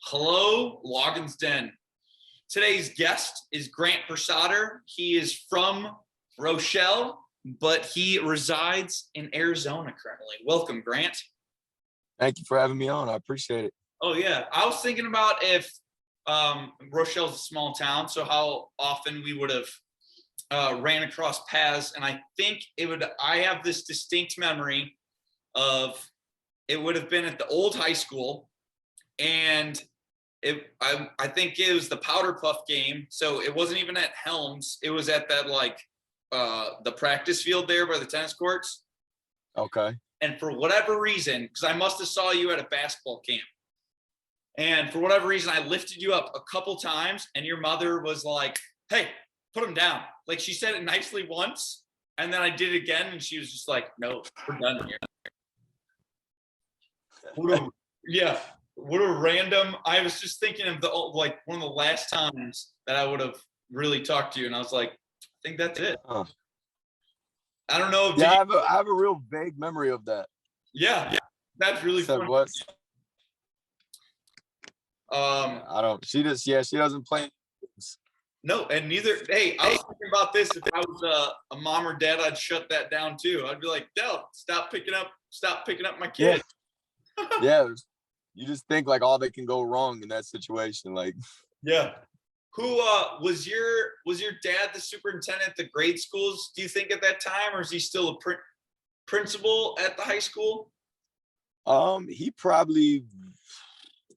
Hello, Logan's Den. Today's guest is Grant Prusator. He is from Rochelle, but he resides in Arizona currently. Welcome, Grant. Thank you for having me on. I appreciate it. Oh, yeah. I was thinking about if Rochelle's a small town, so how often we would have ran across paths. And I think I have this distinct memory of it would have been at the old high school. And I think it was the Powder Puff game. So it wasn't even at Helms. It was at that the practice field there by the tennis courts. Okay. And for whatever reason, because I must have saw you at a basketball camp. And for whatever reason, I lifted you up a couple times and your mother was like, hey, put him down. Like she said it nicely once. And then I did it again. And she was just like, no, we're done here. What a random. I was just thinking of one of the last times that I would have really talked to you, and I was like, I think that's it. I don't know. Yeah, I have a real vague memory of that. Yeah, that's really funny. What? I don't. She doesn't play. No, and neither. Hey, I was thinking about this. If I was a mom or dad, I'd shut that down too. I'd be like, Del, stop picking up my kid. Yeah. You just think like all that can go wrong in that situation. Like, yeah. Who was your dad the superintendent at the grade schools, do you think, at that time, or is he still a principal at the high school? He probably,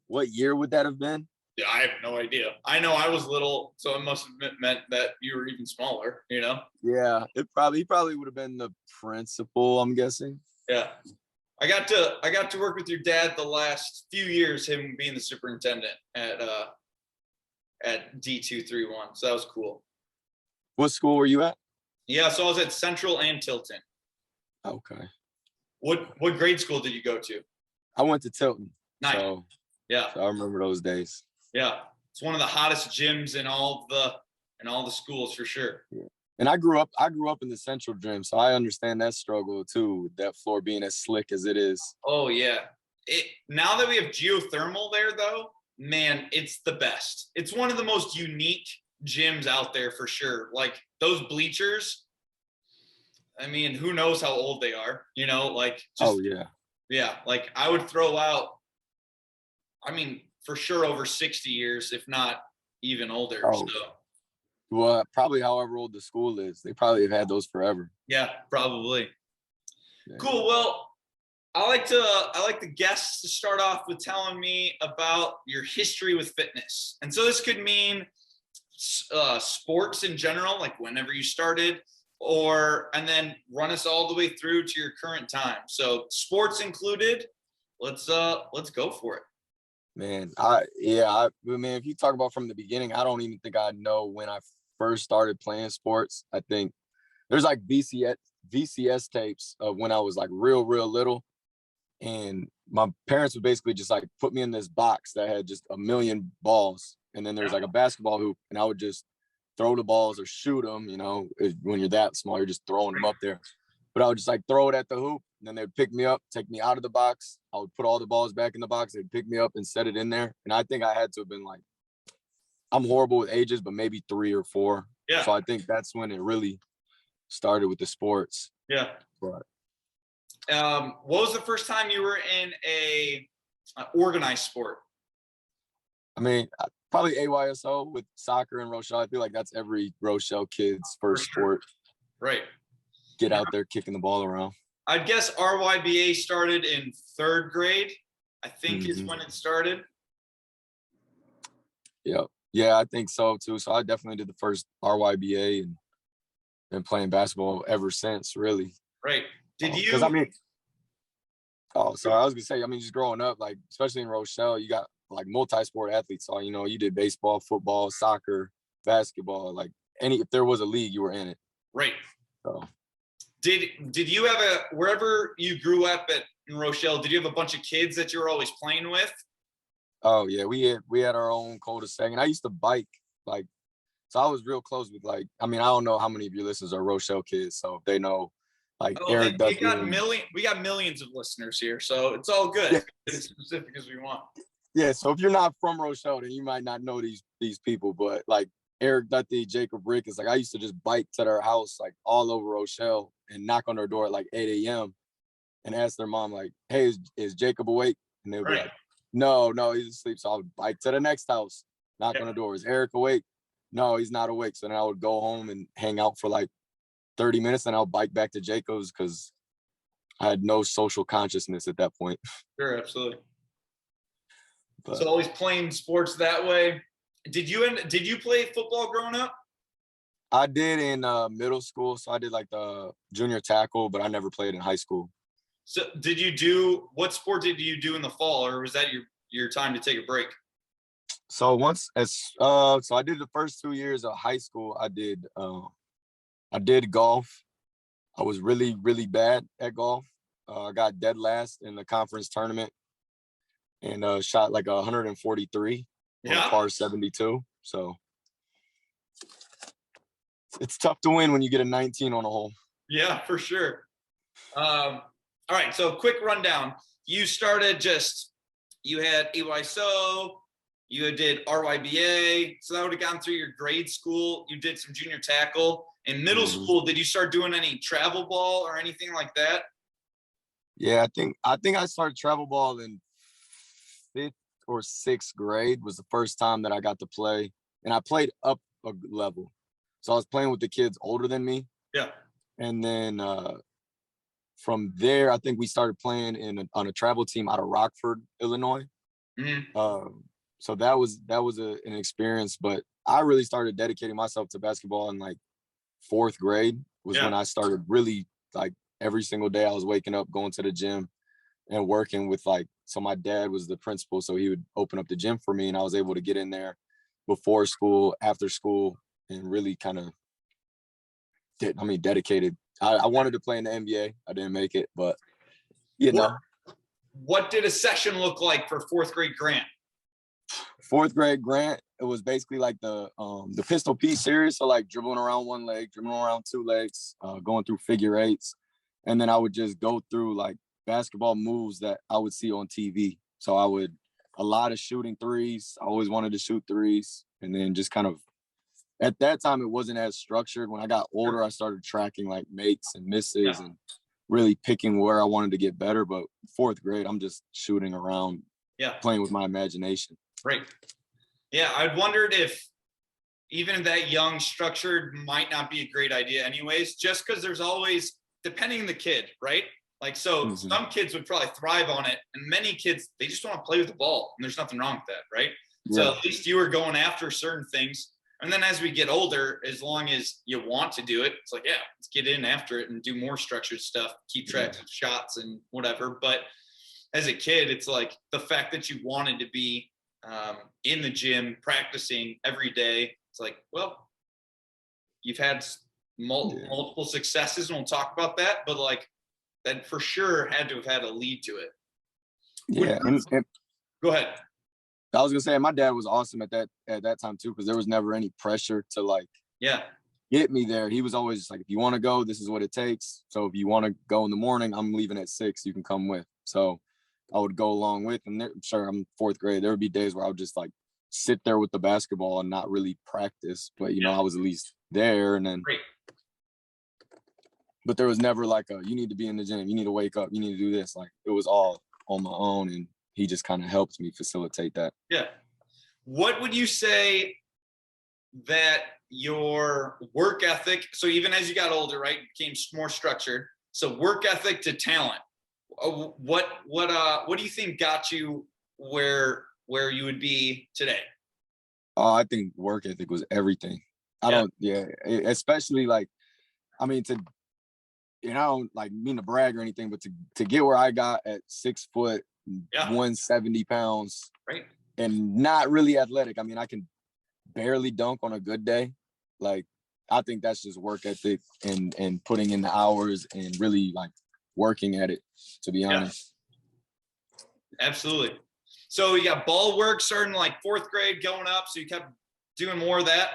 what year would that have been? Yeah, I have no idea. I know I was little, so it must have meant that you were even smaller, you know? Yeah, he probably would have been the principal, I'm guessing. Yeah. I got to work with your dad the last few years, him being the superintendent at D231. So that was cool. What school were you at? Yeah, so I was at Central and Tilton. Okay. What grade school did you go to? I went to Tilton. Nice. So I remember those days. Yeah. It's one of the hottest gyms in all the schools for sure. Yeah. And I grew up in the Central gym, so I understand that struggle too, with that floor being as slick as it is. Oh yeah. Now that we have geothermal there though, man, it's the best. It's one of the most unique gyms out there for sure. Like those bleachers, I mean, who knows how old they are, you know, like oh yeah. Yeah, like I would throw out, I mean, for sure over 60 years, if not even older. Oh. So Well, probably however old the school is. They probably have had those forever. yeah, probably. Yeah. Cool. Well, I like the guests to start off with telling me about your history with fitness. And so this could mean sports in general, like whenever you started, and then run us all the way through to your current time. So sports included, let's go for it. Man, man, if you talk about from the beginning, I don't even think I know when I first started playing sports. I think there's like VCS tapes of when I was like real little, and my parents would basically just like put me in this box that had just a million balls, and then there's like a basketball hoop, and I would just throw the balls or shoot them. You know, when you're that small, you're just throwing them up there. But I would just like throw it at the hoop, and then they'd pick me up, take me out of the box. I would put all the balls back in the box. They'd pick me up and set it in there. And I think I had to have been like, I'm horrible with ages, but maybe 3 or 4. Yeah. So I think that's when it really started with the sports. Yeah. But what was the first time you were in a organized sport? I mean, probably AYSO with soccer and Rochelle. I feel like that's every Rochelle kid's first sport. Right. Get out there kicking the ball around. I'd guess RYBA started in 3rd grade, I think is when it started. Yep. Yeah, I think so too. So I definitely did the first RYBA and been playing basketball ever since, really. Right. Did you? Because I mean, I was gonna say, I mean, just growing up, like especially in Rochelle, you got like multi-sport athletes. So you know, you did baseball, football, soccer, basketball. Like if there was a league, you were in it. Right. So. Did you have wherever you grew up in Rochelle, did you have a bunch of kids that you were always playing with? Oh yeah, we had our own cul-de-sac, and I used to bike, like, so I was real close with, like, I mean, I don't know how many of your listeners are Rochelle kids, so if they know, like, Eric Duffy. We got millions of listeners here, so it's all good. Yeah. As specific as we want. Yeah, so if you're not from Rochelle, then you might not know these people, but like Eric Dutty, Jacob Rick, is like I used to just bike to their house like all over Rochelle and knock on their door at like 8 a.m. and ask their mom like, "Hey, is Jacob awake?" And they'll be Right. like, "No, he's asleep." So I would bike to the next house, knock on the door. "Is Eric awake?" "No, he's not awake." So then I would go home and hang out for like 30 minutes, and I'll bike back to Jacob's because I had no social consciousness at that point. Sure, absolutely. But So always playing sports that way. Did you play football growing up? I did in middle school. So I did like the junior tackle, but I never played in high school. So what sport did you do in the fall, or was that your time to take a break? So so I did the first 2 years of high school. I did golf. I was really, really bad at golf. I got dead last in the conference tournament and shot like 143 on a Yeah. par 72. So it's tough to win when you get a 19 on a hole. Yeah, for sure. All right, so quick rundown. You started you had AYSO, you did RYBA, so that would have gone through your grade school. You did some junior tackle. In middle school, did you start doing any travel ball or anything like that? Yeah, I think I started travel ball in 5th or 6th grade was the first time that I got to play, and I played up a level. So I was playing with the kids older than me, Yeah. and then from there, I think we started playing on a travel team out of Rockford, Illinois. Mm-hmm. So that was an experience, but I really started dedicating myself to basketball in like 4th grade was when Yeah. I started really like every single day I was waking up, going to the gym and working with so my dad was the principal, so he would open up the gym for me and I was able to get in there before school, after school, and really kind of dedicated. I wanted to play in the NBA. I didn't make it, but What did a session look like for 4th grade Grant? 4th grade Grant, it was basically like the Pistol Pete series. So like dribbling around one leg, dribbling around two legs, going through figure eights. And then I would just go through like basketball moves that I would see on TV. So a lot of shooting threes. I always wanted to shoot threes. And then just kind of, at that time, it wasn't as structured. When I got older, I started tracking like makes and misses and really picking where I wanted to get better. But 4th grade, I'm just shooting around, playing with my imagination. Right. Yeah, I'd wondered if even that young, structured might not be a great idea anyways, just because there's always, depending on the kid, right? Like, so some kids would probably thrive on it, and many kids, they just want to play with the ball, and there's nothing wrong with that, right? Yeah. So at least you were going after certain things. And then as we get older, as long as you want to do it, it's like, yeah, let's get in after it and do more structured stuff, keep track of shots and whatever. But as a kid, it's like the fact that you wanted to be in the gym practicing every day. It's like, well, you've had multiple successes, and we'll talk about that, but like that for sure had to have had a lead to it. Yeah. And go ahead. I was gonna say my dad was awesome at that time too, because there was never any pressure to get me there. He was always just like, if you want to go, this is what it takes. So if you want to go in the morning, I'm leaving at 6, you can come with. So I would go along with, and I'm 4th grade. There would be days where I would just like sit there with the basketball and not really practice, but I was at least there. And then, but there was never like you need to be in the gym, you need to wake up, you need to do this. Like it was all on my own, and he just kind of helped me facilitate that. Yeah. What would you say that your work ethic, so even as you got older, right, became more structured, so work ethic to talent, what do you think got you where you would be today? I think work ethic was everything. Especially like, I mean, I don't like mean to brag or anything, but to get where I got at 6 foot, 170 pounds, right, and not really athletic. I mean, I can barely dunk on a good day. Like, I think that's just work ethic and putting in the hours and really like working at it, to be honest. Absolutely. So you got ball work starting like 4th grade going up. So you kept doing more of that.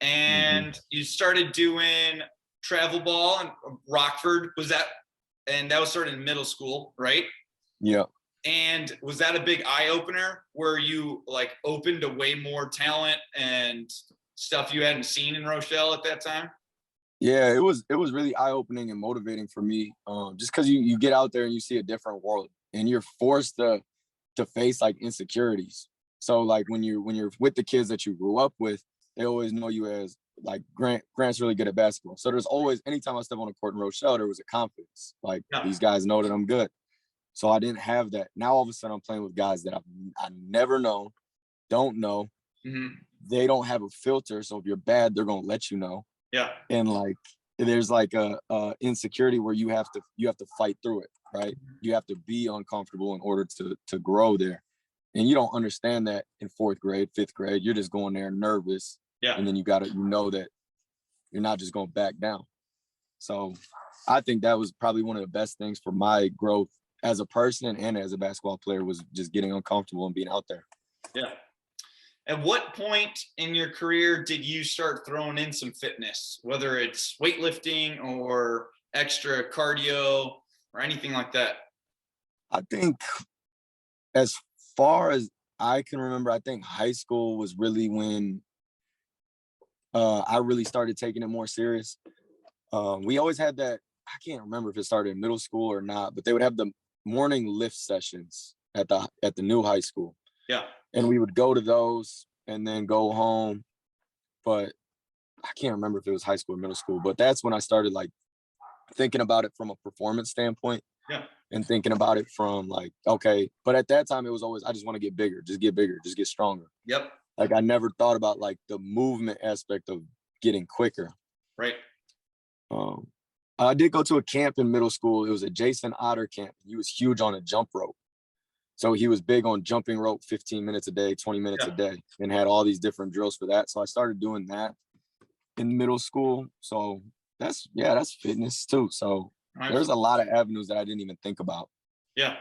And you started doing travel ball and Rockford. And that was started in middle school, right? Yeah. And was that a big eye opener where you like opened to way more talent and stuff you hadn't seen in Rochelle at that time? Yeah, it was really eye opening and motivating for me. Just because you get out there and you see a different world, and you're forced to face like insecurities. So like when you're with the kids that you grew up with, they always know you as like Grant's really good at basketball. So there's always, anytime I step on the court in Rochelle, there was a confidence. Like Yeah. these guys know that I'm good. So I didn't have that. Now all of a sudden I'm playing with guys that I never known, don't know. Mm-hmm. They don't have a filter. So if you're bad, they're gonna let you know. Yeah. And like there's like a insecurity where you have to fight through it, right? You have to be uncomfortable in order to grow there. And you don't understand that in fourth grade, fifth grade. You're just going there nervous. Yeah. And then you know that you're not just going to back down. So I think that was probably one of the best things for my growth as a person and as a basketball player, was just getting uncomfortable and being out there. Yeah. At what point in your career did you start throwing in some fitness, whether it's weightlifting or extra cardio or anything like that? I think as far as I can remember, I think high school was really when I really started taking it more serious. We always had that. I can't remember if it started in middle school or not, but they would have the morning lift sessions at the new high school. Yeah. And we would go to those and then go home. But I can't remember if it was high school or middle school, but that's when I started like thinking about it from a performance standpoint. Yeah. And thinking about it from like, okay, but at that time it was always, I just want to get bigger, just get stronger. Yep. Like I never thought about like the movement aspect of getting quicker. Right. I did go to a camp in middle school. It was a Jason Otter camp. He was huge on a jump rope. So he was big on jumping rope 15 minutes a day, 20 minutes a day, and had all these different drills for that. So I started doing that in middle school. So that's fitness too. So there's a lot of avenues that I didn't even think about. Yeah.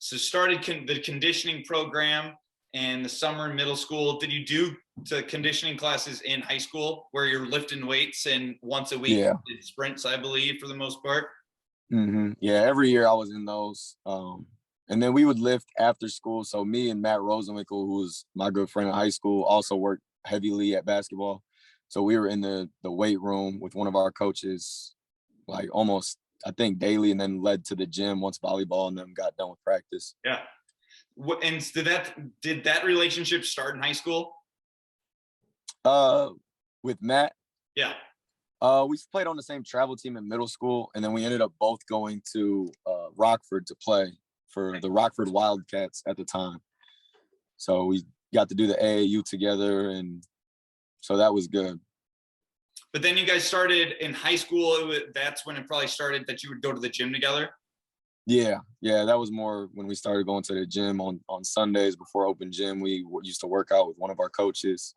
So started the conditioning program in the summer in middle school. Did you do the conditioning classes in high school where you're lifting weights and once a week did sprints, I believe, for the most part? Mm-hmm. Yeah, every year I was in those. And then we would lift after school. So me and Matt Rosenwinkel, who was my good friend in high school, also worked heavily at basketball. So we were in the weight room with one of our coaches, like almost, I think, daily, and then led to the gym once volleyball and then got done with practice. Yeah. And did that relationship start in high school? With Matt? Yeah. We played on the same travel team in middle school, and then we ended up both going to Rockford to play for the Rockford Wildcats at the time. So we got to do the AAU together, and so that was good. But then you guys started in high school. That's when it probably started that you would go to the gym together? Yeah, that was more when we started going to the gym on Sundays before open gym. We used to work out with one of our coaches.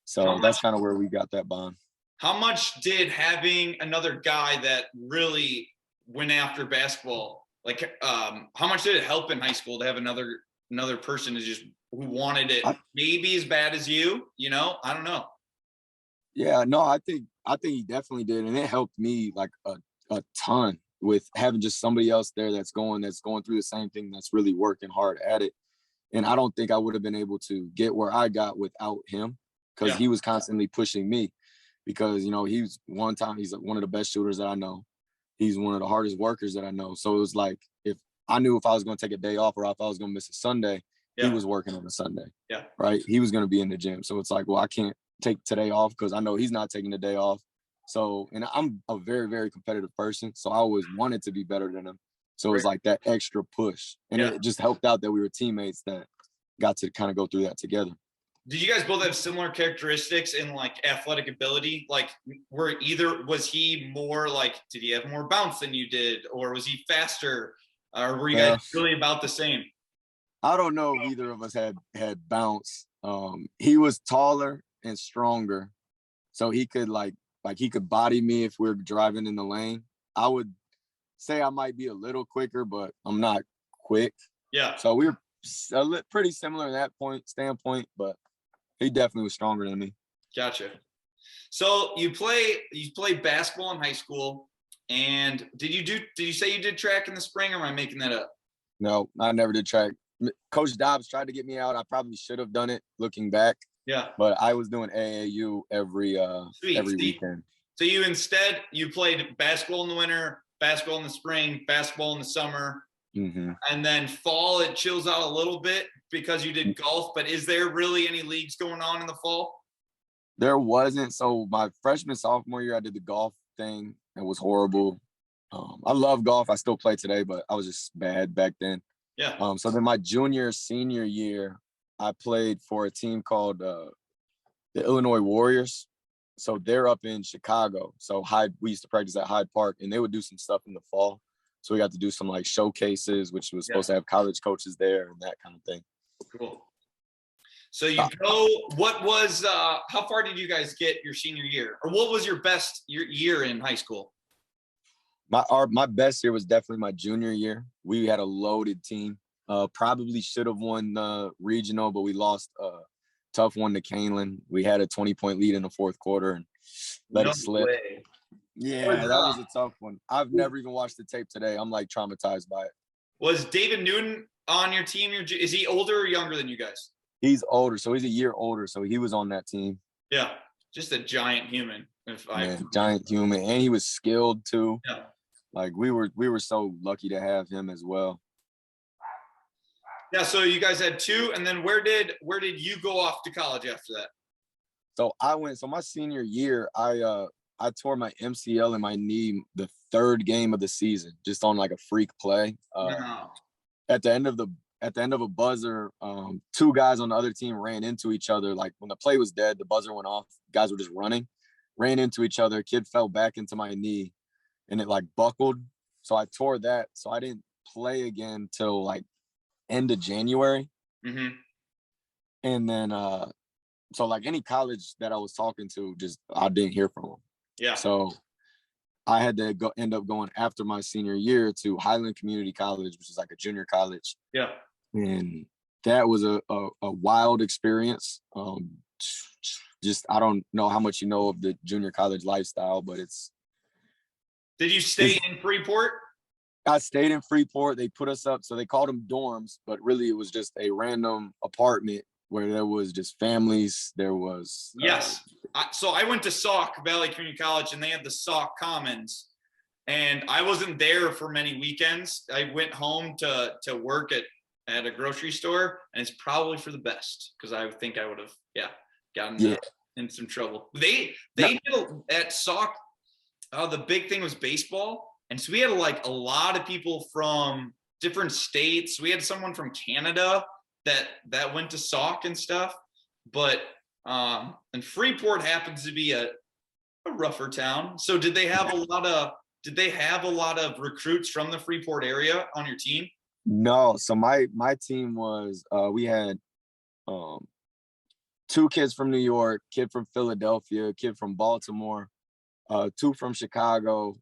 So that's kind of where we got that bond. How much did having another guy that really went after basketball, like how much did it help in high school to have another person who wanted it maybe as bad as you, I don't know. Yeah, no, I think he definitely did. And it helped me like a ton with having just somebody else there that's going through the same thing, that's really working hard at it. And I don't think I would have been able to get where I got without him, because he was constantly pushing me, because, he's one of the best shooters that I know. He's one of the hardest workers that I know. So it was like, if I was going to take a day off or if I was going to miss a Sunday, he was working on a Sunday. Yeah. Right. He was going to be in the gym. So it's like, well, I can't take today off because I know he's not taking the day off. So, and I'm a very, very competitive person. So I always wanted to be better than him. So it was like that extra push. And it just helped out that we were teammates that got to kind of go through that together. Did you guys both have similar characteristics in like athletic ability? Like was he more like, did he have more bounce than you did? Or was he faster? Or were you guys really about the same? I don't know if either of us had bounce. He was taller and stronger. So he could like he could body me if we're driving in the lane. I would say I might be a little quicker, but I'm not quick. Yeah. So we were pretty similar in that standpoint, but he definitely was stronger than me. Gotcha. So you play basketball in high school, And did you say you did track in the spring, or am I making that up? No, I never did track. Coach Dobbs tried to get me out. I probably should have done it looking back. Yeah. But I was doing AAU every Sweet. weekend. So you played basketball in the winter, basketball in the spring, basketball in the summer, and then fall it chills out a little bit because you did golf. But is there really any leagues going on in the fall? There wasn't. So my freshman, sophomore year, I did the golf thing. It was horrible. I love golf. I still play today, but I was just bad back then. Yeah. So then my junior, senior year, I played for a team called the Illinois Warriors. So they're up in Chicago. So we used to practice at Hyde Park, and they would do some stuff in the fall. So we got to do some like showcases, which was supposed to have college coaches there and that kind of thing. Cool. So you how far did you guys get your senior year, or what was your best year in high school? My best year was definitely my junior year. We had a loaded team. Probably should have won the regional, but we lost a tough one to Canelan. We had a 20-point lead in the fourth quarter and let it slip. Way. Yeah, that was a tough one. I've never even watched the tape today. I'm like traumatized by it. Was David Newton on your team? Is he older or younger than you guys? He's older, so he's a year older. So he was on that team. Yeah, just a giant human. Giant human, and he was skilled too. Yeah. Like we were so lucky to have him as well. Yeah, so you guys had two, and then where did you go off to college after that? So my senior year, I tore my MCL in my knee the third game of the season, just on like a freak play. At the end of a buzzer, two guys on the other team ran into each other. Like when the play was dead, the buzzer went off. Guys were just ran into each other. Kid fell back into my knee, and it like buckled. So I tore that. So I didn't play again till like end of January. And then so like any college that I was talking to, just I didn't hear from them. Yeah. So I had to end up going after my senior year to Highland Community College, which is like a junior college. Yeah. And that was a wild experience. Just I don't know how much you know of the junior college lifestyle, but Did you stay in Freeport? I stayed in Freeport. They put us up, so they called them dorms, but really it was just a random apartment where there was just families. There was yes. So I went to Sauk Valley Community College, and they had the Sauk Commons, and I wasn't there for many weekends. I went home to work at a grocery store, and it's probably for the best because I think I would have gotten in some trouble. They did at Sauk. The big thing was baseball. And so we had like a lot of people from different states. We had someone from Canada that went to Sauk and stuff. But and Freeport happens to be a rougher town. So did they have a lot of recruits from the Freeport area on your team? No. So my team was we had two kids from New York, kid from Philadelphia, kid from Baltimore, two from Chicago,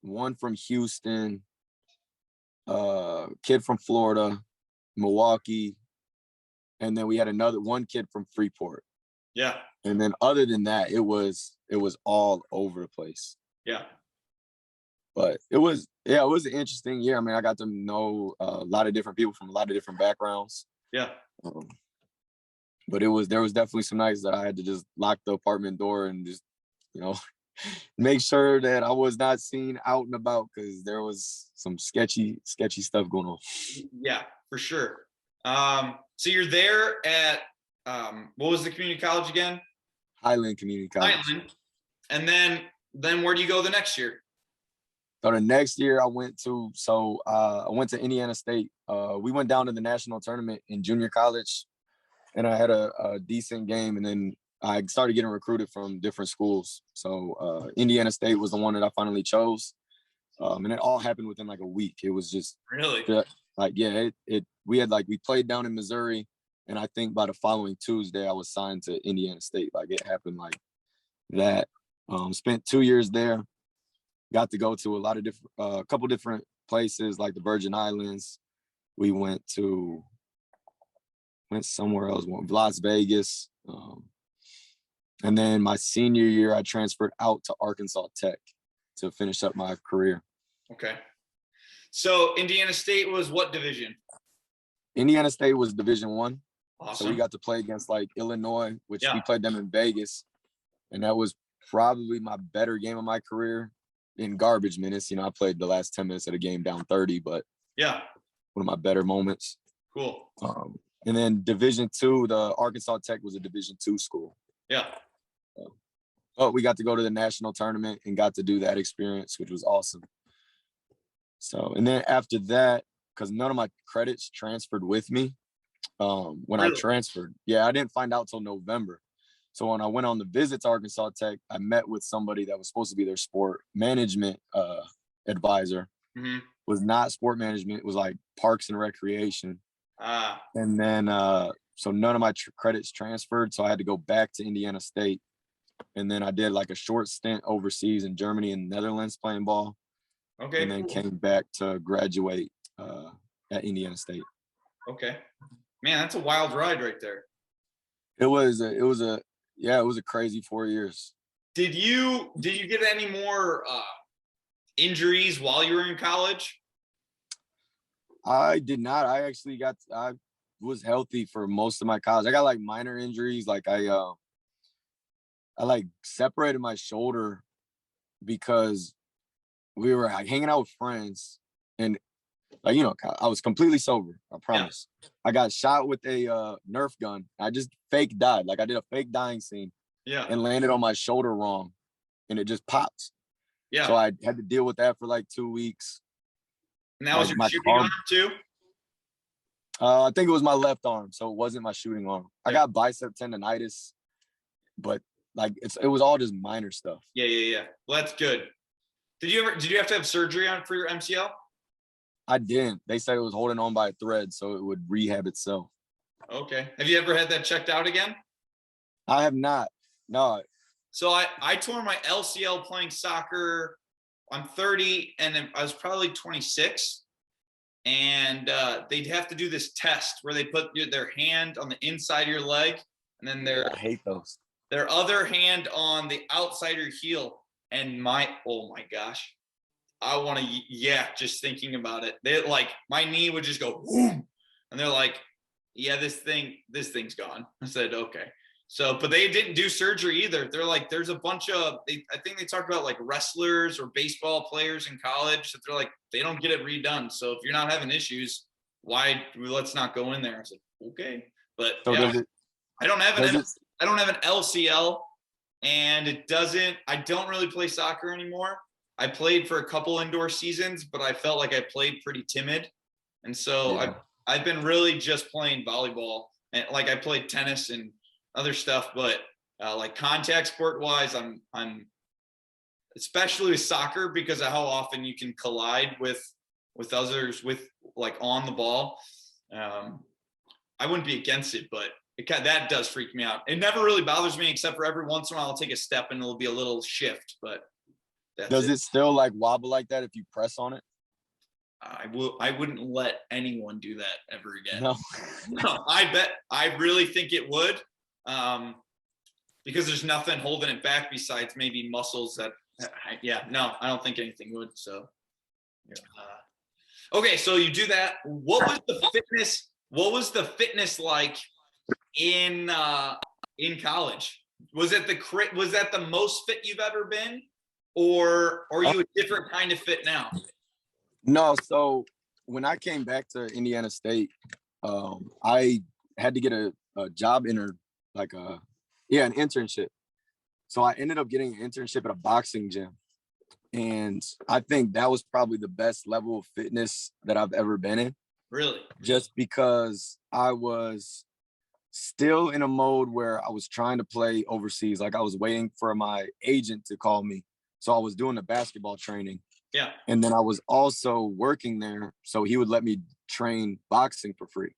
one from Houston, kid from Florida, Milwaukee, and then we had one kid from Freeport. Yeah. And then other than that, it was all over the place. Yeah. But it was an interesting year. I mean, I got to know a lot of different people from a lot of different backgrounds. Yeah. But there was definitely some nights that I had to just lock the apartment door and just, make sure that I was not seen out and about because there was some sketchy stuff going on. Yeah, for sure. So you're there at what was the community college again? Highland Community College. Highland. And then where do you go the next year? So the next year I went to Indiana State. We went down to the national tournament in junior college, and I had a decent game, and then I started getting recruited from different schools. So Indiana State was the one that I finally chose. And it all happened within like a week. It was just really we played down in Missouri, and I think by the following Tuesday I was signed to Indiana State. Like it happened like that. Spent 2 years there. Got to go to a couple different places like the Virgin Islands. We went somewhere else, Las Vegas. And then my senior year, I transferred out to Arkansas Tech. to finish up my career. Okay. So Indiana State was what division? Indiana State was Division I. Awesome. So we got to play against like Illinois, which Yeah. we played them in Vegas. And that was probably my better game of my career in garbage minutes. You know, I played the last 10 minutes of the game down 30, but yeah, one of my better moments. Cool. And then Division II, the Arkansas Tech was a Division II school. Yeah. But we got to go to the national tournament and got to do that experience, which was awesome. So, and then after that, because none of my credits transferred with me when I transferred. Yeah, I didn't find out till November. So when I went on the visit to Arkansas Tech, I met with somebody that was supposed to be their sport management advisor. Mm-hmm. Was not sport management. It was like parks and recreation. And then, so none of my credits transferred. So I had to go back to Indiana State. And then I did like a short stint overseas in Germany and Netherlands playing ball. Okay. And then came back to graduate at Indiana State. Okay. Man, that's a wild ride right there. It was a crazy 4 years. Did you get any more injuries while you were in college? I did not. I was healthy for most of my college. I got like minor injuries. Like I like separated my shoulder because we were like hanging out with friends and like, you know, I was completely sober. I promise. Yeah. I got shot with a Nerf gun. I just fake died. Like I did a fake dying scene. Yeah. And landed on my shoulder wrong, and it just popped. Yeah. So I had to deal with that for like 2 weeks. And that was your shooting arm too? I think it was my left arm, so it wasn't my shooting arm. Yeah. I got bicep tendonitis, but like it was all just minor stuff. Yeah. Well, that's good. Did you have to have surgery for your MCL? I didn't. They said it was holding on by a thread, so it would rehab itself. Okay. Have you ever had that checked out again? I have not. No. So I tore my LCL playing soccer. I'm 30, and I was probably 26. And they'd have to do this test where they put their hand on the inside of your leg, and then I hate those. Their other hand on the outside of your heel. And oh my gosh. I want to, just thinking about it. They like my knee would just go boom, and they're like, "Yeah, this thing's gone." I said, "Okay." So, but they didn't do surgery either. They're like, there's a bunch of, I think they talked about like wrestlers or baseball players in college that they're like, they don't get it redone. So if you're not having issues, let's not go in there. I said, okay, but so yeah, I don't have an LCL, and I don't really play soccer anymore. I played for a couple indoor seasons, but I felt like I played pretty timid. And so I've been really just playing volleyball, and like I played tennis and other stuff, but like contact sport wise, I'm especially with soccer because of how often you can collide with others with like on the ball. I wouldn't be against it, but that does freak me out. It never really bothers me except for every once in a while I'll take a step and it'll be a little shift, but does it still like wobble like that if you press on it? I wouldn't let anyone do that ever again. No. No, I really think it would. Because there's nothing holding it back besides maybe muscles that, I don't think anything would. So, okay. So you do that. What was the fitness like in college? Was that the most fit you've ever been, or are you a different kind of fit now? No. So when I came back to Indiana State, I had to get a job an internship. So I ended up getting an internship at a boxing gym. And I think that was probably the best level of fitness that I've ever been in. Really? Just because I was still in a mode where I was trying to play overseas. Like I was waiting for my agent to call me. So I was doing the basketball training. Yeah. And then I was also working there. So he would let me train boxing for free.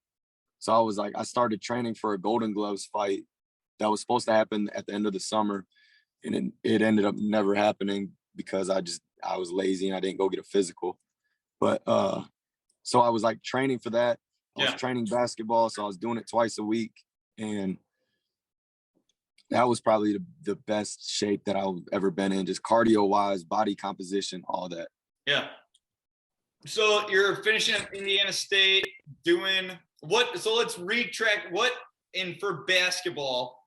So I started training for a Golden Gloves fight that was supposed to happen at the end of the summer. And it ended up never happening because I was lazy and I didn't go get a physical. But so I was like training for that. I was training basketball. So I was doing it twice a week. And That was probably the best shape that I've ever been in, just cardio wise, body composition, all that. Yeah. So you're finishing up Indiana State doing what? So let's retrack what in for basketball.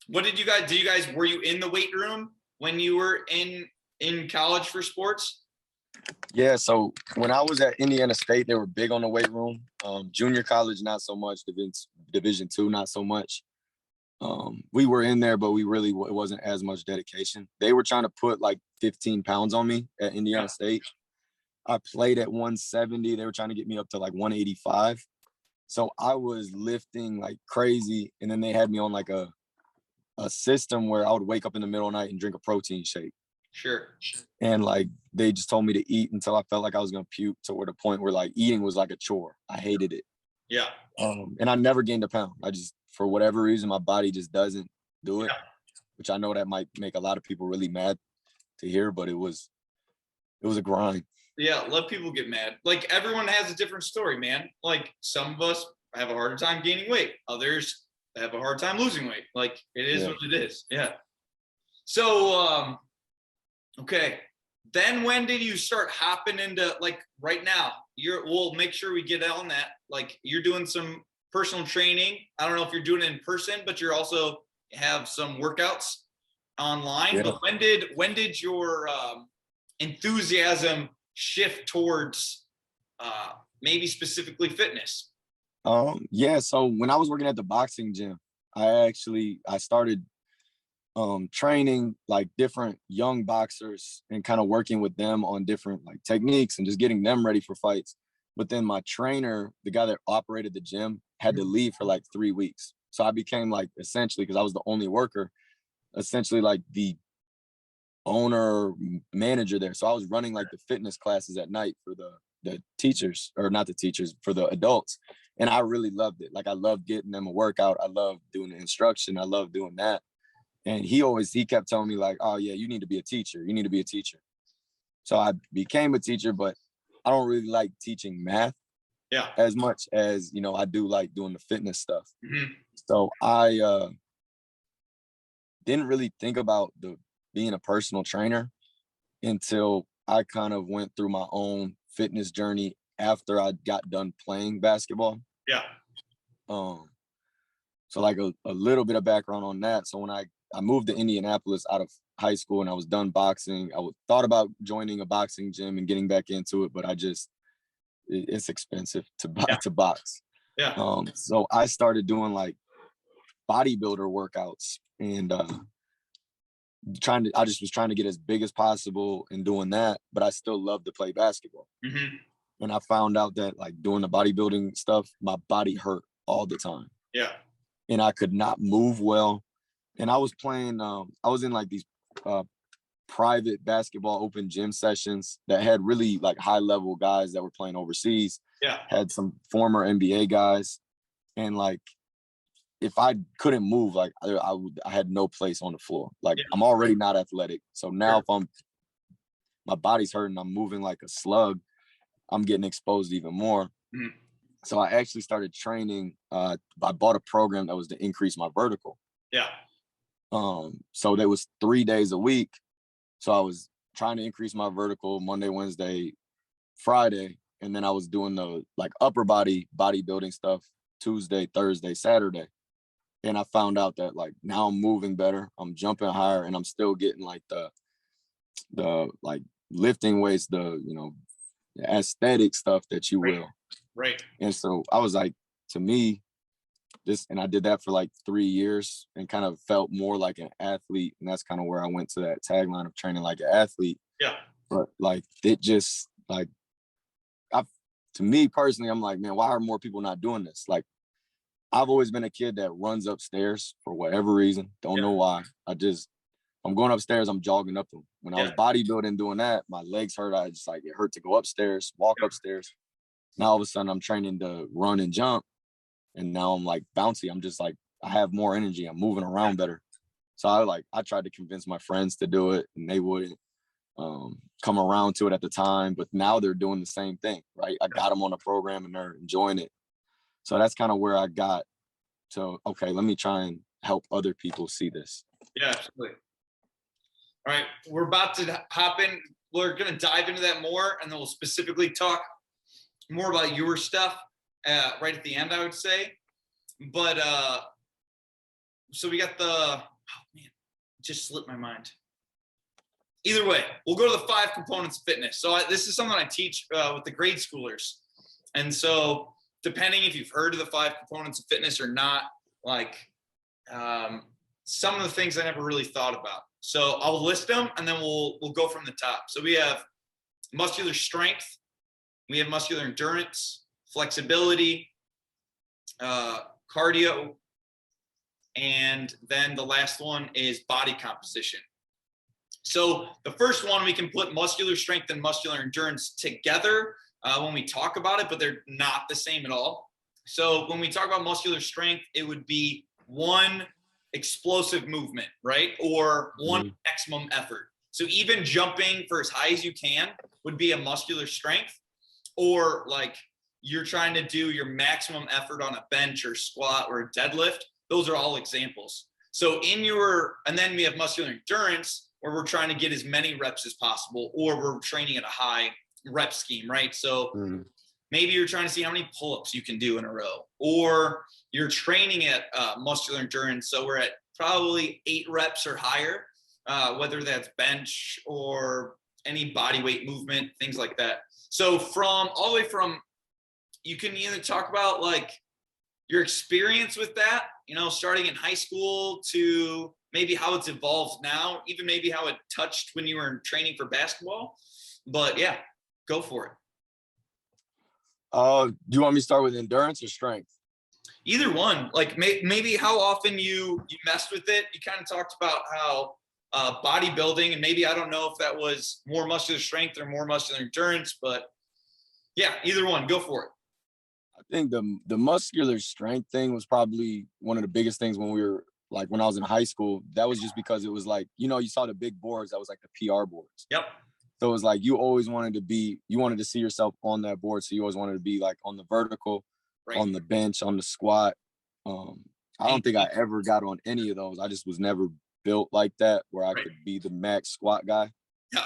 What did you guys were you in the weight room when you were in college for sports? Yeah, so when I was at Indiana State, they were big on the weight room. Junior college, not so much. Division two, not so much. We were in there, but it wasn't as much dedication. They were trying to put like 15 pounds on me at Indiana State. I played at 170. They were trying to get me up to like 185. So I was lifting like crazy. And then they had me on like a system where I would wake up in the middle of the night and drink a protein shake. Sure. And like they just told me to eat until I felt like I was gonna puke, to where the point where like eating was like a chore. I hated it. Yeah. And I never gained a pound. I just, for whatever reason, my body just doesn't do it, which I know that might make a lot of people really mad to hear, but it was a grind. Yeah, let people get mad. Like everyone has a different story, man. Like some of us have a harder time gaining weight. Others have a hard time losing weight. Like it is what it is. Yeah. So okay. Then when did you start hopping into, like right now, we'll make sure we get on that. Like you're doing some personal training. I don't know if you're doing it in person, but you're also have some workouts online. Yeah. But when did your enthusiasm shift towards maybe specifically fitness? Yeah, so when I was working at the boxing gym, I started training like different young boxers and kind of working with them on different like techniques and just getting them ready for fights. But then my trainer, the guy that operated the gym, had to leave for like 3 weeks. So I became like, essentially, because I was the only worker, essentially like the owner manager there. So I was running like the fitness classes at night for the teachers, or not the teachers, for the adults. And I really loved it. Like I loved getting them a workout. I loved doing the instruction. I loved doing that. And he kept telling me like, oh yeah, you need to be a teacher. You need to be a teacher. So I became a teacher, but I don't really like teaching math as much as, I do like doing the fitness stuff. Mm-hmm. So I didn't really think about being a personal trainer until I kind of went through my own fitness journey after I got done playing basketball. Yeah. So like a little bit of background on that. So when I moved to Indianapolis out of high school and I was done boxing, I thought about joining a boxing gym and getting back into it, but it's expensive to box. Yeah. So I started doing like bodybuilder workouts and I just was trying to get as big as possible and doing that, but I still love to play basketball. Mm-hmm. And I found out that like doing the bodybuilding stuff, my body hurt all the time. Yeah. And I could not move well. And I was playing, I was in like these private basketball open gym sessions that had really like high level guys that were playing overseas. Yeah. Had some former NBA guys. And like, if I couldn't move, like I had no place on the floor. Like I'm already not athletic. So now if my body's hurting, I'm moving like a slug, I'm getting exposed even more. Mm-hmm. So I actually started training. I bought a program that was to increase my vertical. Yeah. So there was 3 days a week. So I was trying to increase my vertical Monday, Wednesday, Friday. And then I was doing the like upper body bodybuilding stuff Tuesday, Thursday, Saturday. And I found out that like now I'm moving better, I'm jumping higher, and I'm still getting like the like lifting weights, the aesthetic stuff that you will. Right. And so I was like, to me, and I did that for like 3 years and kind of felt more like an athlete. And that's kind of where I went to that tagline of training like an athlete. Yeah. But like, it just like, to me personally, I'm like, man, why are more people not doing this? Like, I've always been a kid that runs upstairs for whatever reason. Don't know why. I'm going upstairs, I'm jogging up them. When I was bodybuilding doing that, my legs hurt. It hurt to go upstairs, walk upstairs. Now all of a sudden I'm training to run and jump. And now I'm like bouncy. I'm just like, I have more energy. I'm moving around better. So I tried to convince my friends to do it, and they wouldn't come around to it at the time. But now they're doing the same thing, right? I got them on a program and they're enjoying it. So that's kind of where I got to, okay, let me try and help other people see this. Yeah, absolutely. All right, we're about to hop in. We're going to dive into that more, and then we'll specifically talk more about your stuff right at the end, I would say. But so we got oh man, it just slipped my mind. Either way, we'll go to the 5 components of fitness. So this is something I teach with the grade schoolers. And so depending if you've heard of the 5 components of fitness or not, like some of the things I never really thought about. So I'll list them and then we'll go from the top. So we have muscular strength, we have muscular endurance, flexibility, cardio, and then the last one is body composition. So the first one, we can put muscular strength and muscular endurance together when we talk about it, but they're not the same at all. So when we talk about muscular strength, it would be one explosive movement, right? Or one maximum effort. So even jumping for as high as you can would be a muscular strength, or like you're trying to do your maximum effort on a bench or squat or a deadlift. Those are all examples. So and then we have muscular endurance, where we're trying to get as many reps as possible, or we're training at a high rep scheme, right? So maybe you're trying to see how many pull-ups you can do in a row, or you're training at muscular endurance. So we're at probably 8 reps or higher, whether that's bench or any body weight movement, things like that. So all the way from, you can either talk about like your experience with that, starting in high school, to maybe how it's evolved now, even maybe how it touched when you were training for basketball. But yeah, go for it. Do you want me to start with endurance or strength? Either one. Like maybe how often you messed with it. You kind of talked about how bodybuilding, and maybe I don't know if that was more muscular strength or more muscular endurance, but yeah, either one. Go for it. I think the muscular strength thing was probably one of the biggest things when I was in high school. That was just because it was like, you saw the big boards, that was like the PR boards. Yep. So it was like you wanted to see yourself on that board. So you always wanted to be like on the vertical, right, on the bench, on the squat. I don't think I ever got on any of those. I just was never built like that where I could be the max squat guy. Yeah.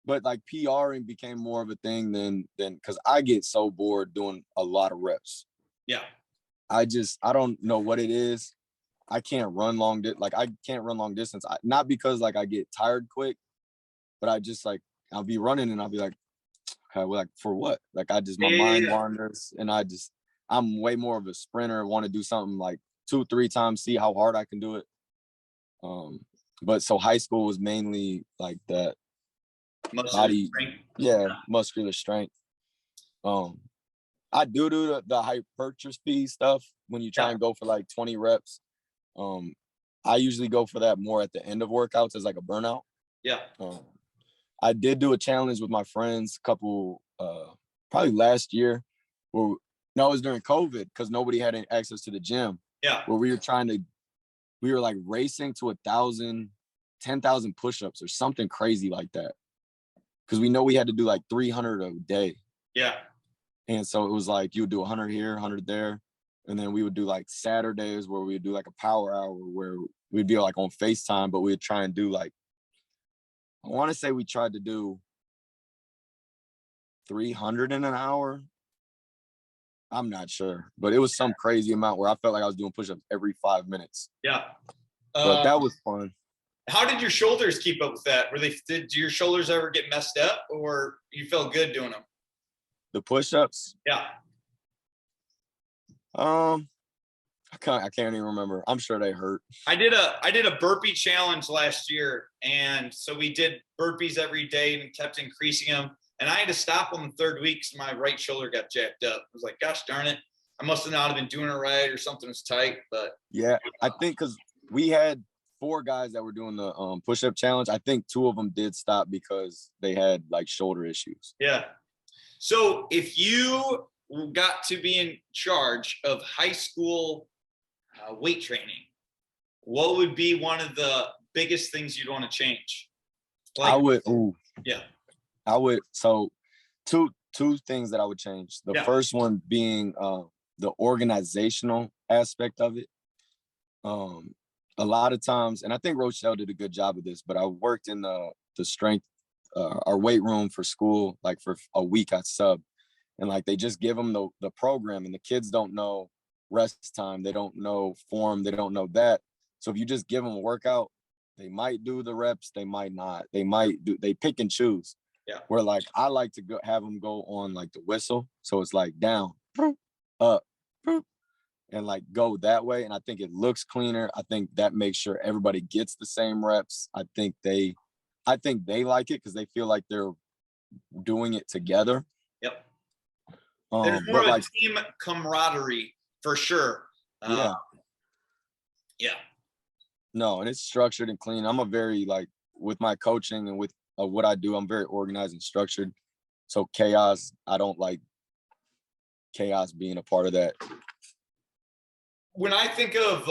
But like PRing became more of a thing than because I get so bored doing a lot of reps. Yeah. I don't know what it is. I can't run long distance. Not because like I get tired quick, but I just like, I'll be running and I'll be like, okay, well, like for what? Like my mind wanders, and I'm way more of a sprinter. Want to do something like 2-3 times, see how hard I can do it. But so high school was mainly like that muscular strength. I do the hypertrophy stuff when you try and go for like 20 reps. I usually go for that more at the end of workouts as like a burnout. Yeah. I did do a challenge with my friends probably last year, it was during COVID because nobody had any access to the gym. Yeah. Where we were like racing to 10,000 push-ups or something crazy like that. Because we know we had to do like 300 a day. Yeah. And so it was like you would do 100 here, 100 there. And then we would do like Saturdays where we would do like a power hour where we'd be like on FaceTime, but we'd try and do like, I want to say we tried to do 300 in an hour. I'm not sure, but it was some crazy amount where I felt like I was doing push-ups every 5 minutes. Yeah. But that was fun. How did your shoulders keep up with that? Did your shoulders ever get messed up, or you felt good doing them? The push-ups? Yeah. I can't even remember. I'm sure they hurt. I did a burpee challenge last year, and so we did burpees every day and kept increasing them. And I had to stop on the 3rd week because my right shoulder got jacked up. I was like, gosh darn it, I must have not been doing it right, or something was tight. But yeah, I think because we had 4 guys that were doing the push-up challenge. I think 2 of them did stop because they had like shoulder issues. Yeah. So if you got to be in charge of high school weight training, what would be one of the biggest things you'd want to change? I would. Yeah. I would. So two things that I would change. The first one being the organizational aspect of it. A lot of times, and I think Rochelle did a good job of this, but I worked in the strength, our weight room for school, like for a week I sub, and like they just give them the program, and the kids don't know rest time, they don't know form, they don't know that. So if you just give them a workout, they might do the reps, they might not, they pick and choose. Yeah. Where like I like to have them go on like the whistle, so it's like down, up, and like go that way. And I think it looks cleaner. I think that makes sure everybody gets the same reps. I think they like it because they feel like they're doing it together. Yep. There's more but of a like team camaraderie for sure. yeah, Yeah. no, and it's structured and clean. I'm a very like with my coaching and with what I do, I'm very organized and structured. So chaos, I don't like chaos being a part of that. When I think of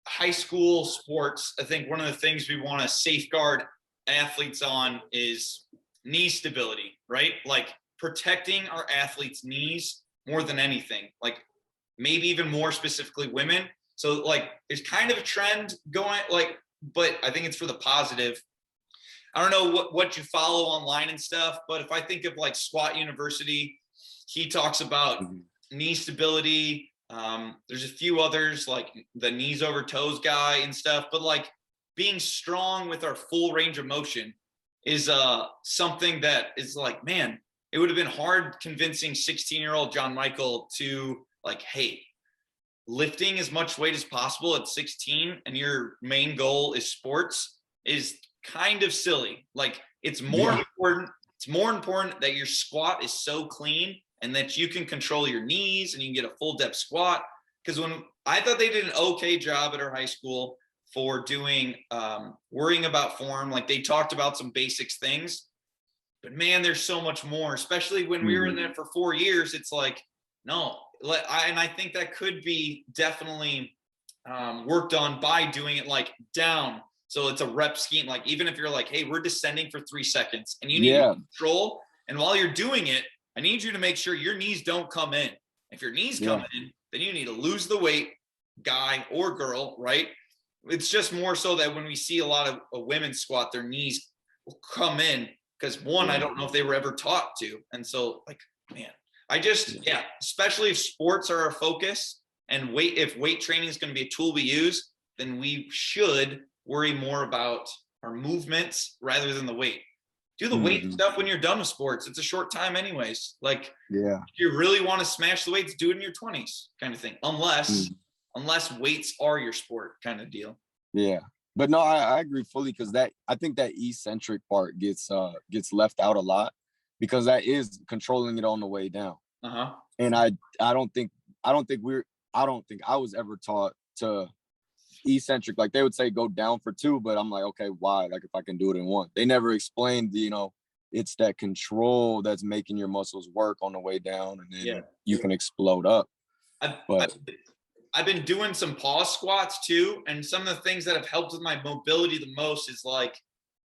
high school sports, I think one of the things we want to safeguard athletes on is knee stability, right? Like protecting our athletes' knees more than anything, like maybe even more specifically women. So like there's kind of a trend going like, but I think it's for the positive. I don't know what you follow online and stuff, but if I think of like Squat University, he talks about knee stability. There's a few others like the knees over toes guy and stuff, but like being strong with our full range of motion is something that is like, man, it would have been hard convincing 16-year-old John Michael to like, hey, lifting as much weight as possible at 16 and your main goal is sports is kind of silly. Like it's more important that your squat is so clean and that you can control your knees and you can get a full depth squat. Because when I thought they did an okay job at our high school for doing worrying about form, like they talked about some basics things, but man, there's so much more, especially when we were in there for 4 years. It's like, no, and I think that could be definitely worked on by doing it like down. So it's a rep scheme. Like even if you're like, hey, we're descending for 3 seconds and you need to control. And while you're doing it, I need you to make sure your knees don't come in. If your knees come in, then you need to lose the weight, guy or girl, right? It's just more so that when we see a lot of women squat, their knees will come in because one, I don't know if they were ever taught to. And so like, man, I just, especially if sports are our focus and if weight training is going to be a tool we use, then we should worry more about our movements rather than the weight. Do the weight stuff when you're done with sports. It's a short time anyways. Like, if you really want to smash the weights, do it in your 20s kind of thing. Unless weights are your sport kind of deal. Yeah. But no, I agree fully because I think that eccentric part gets left out a lot because that is controlling it on the way down. And I don't think I was ever taught to eccentric. Like they would say go down for 2, but I'm like, okay, why? Like if I can do it in 1. They never explained, it's that control that's making your muscles work on the way down and then you can explode up. I've been doing some pause squats too. And some of the things that have helped with my mobility the most is like,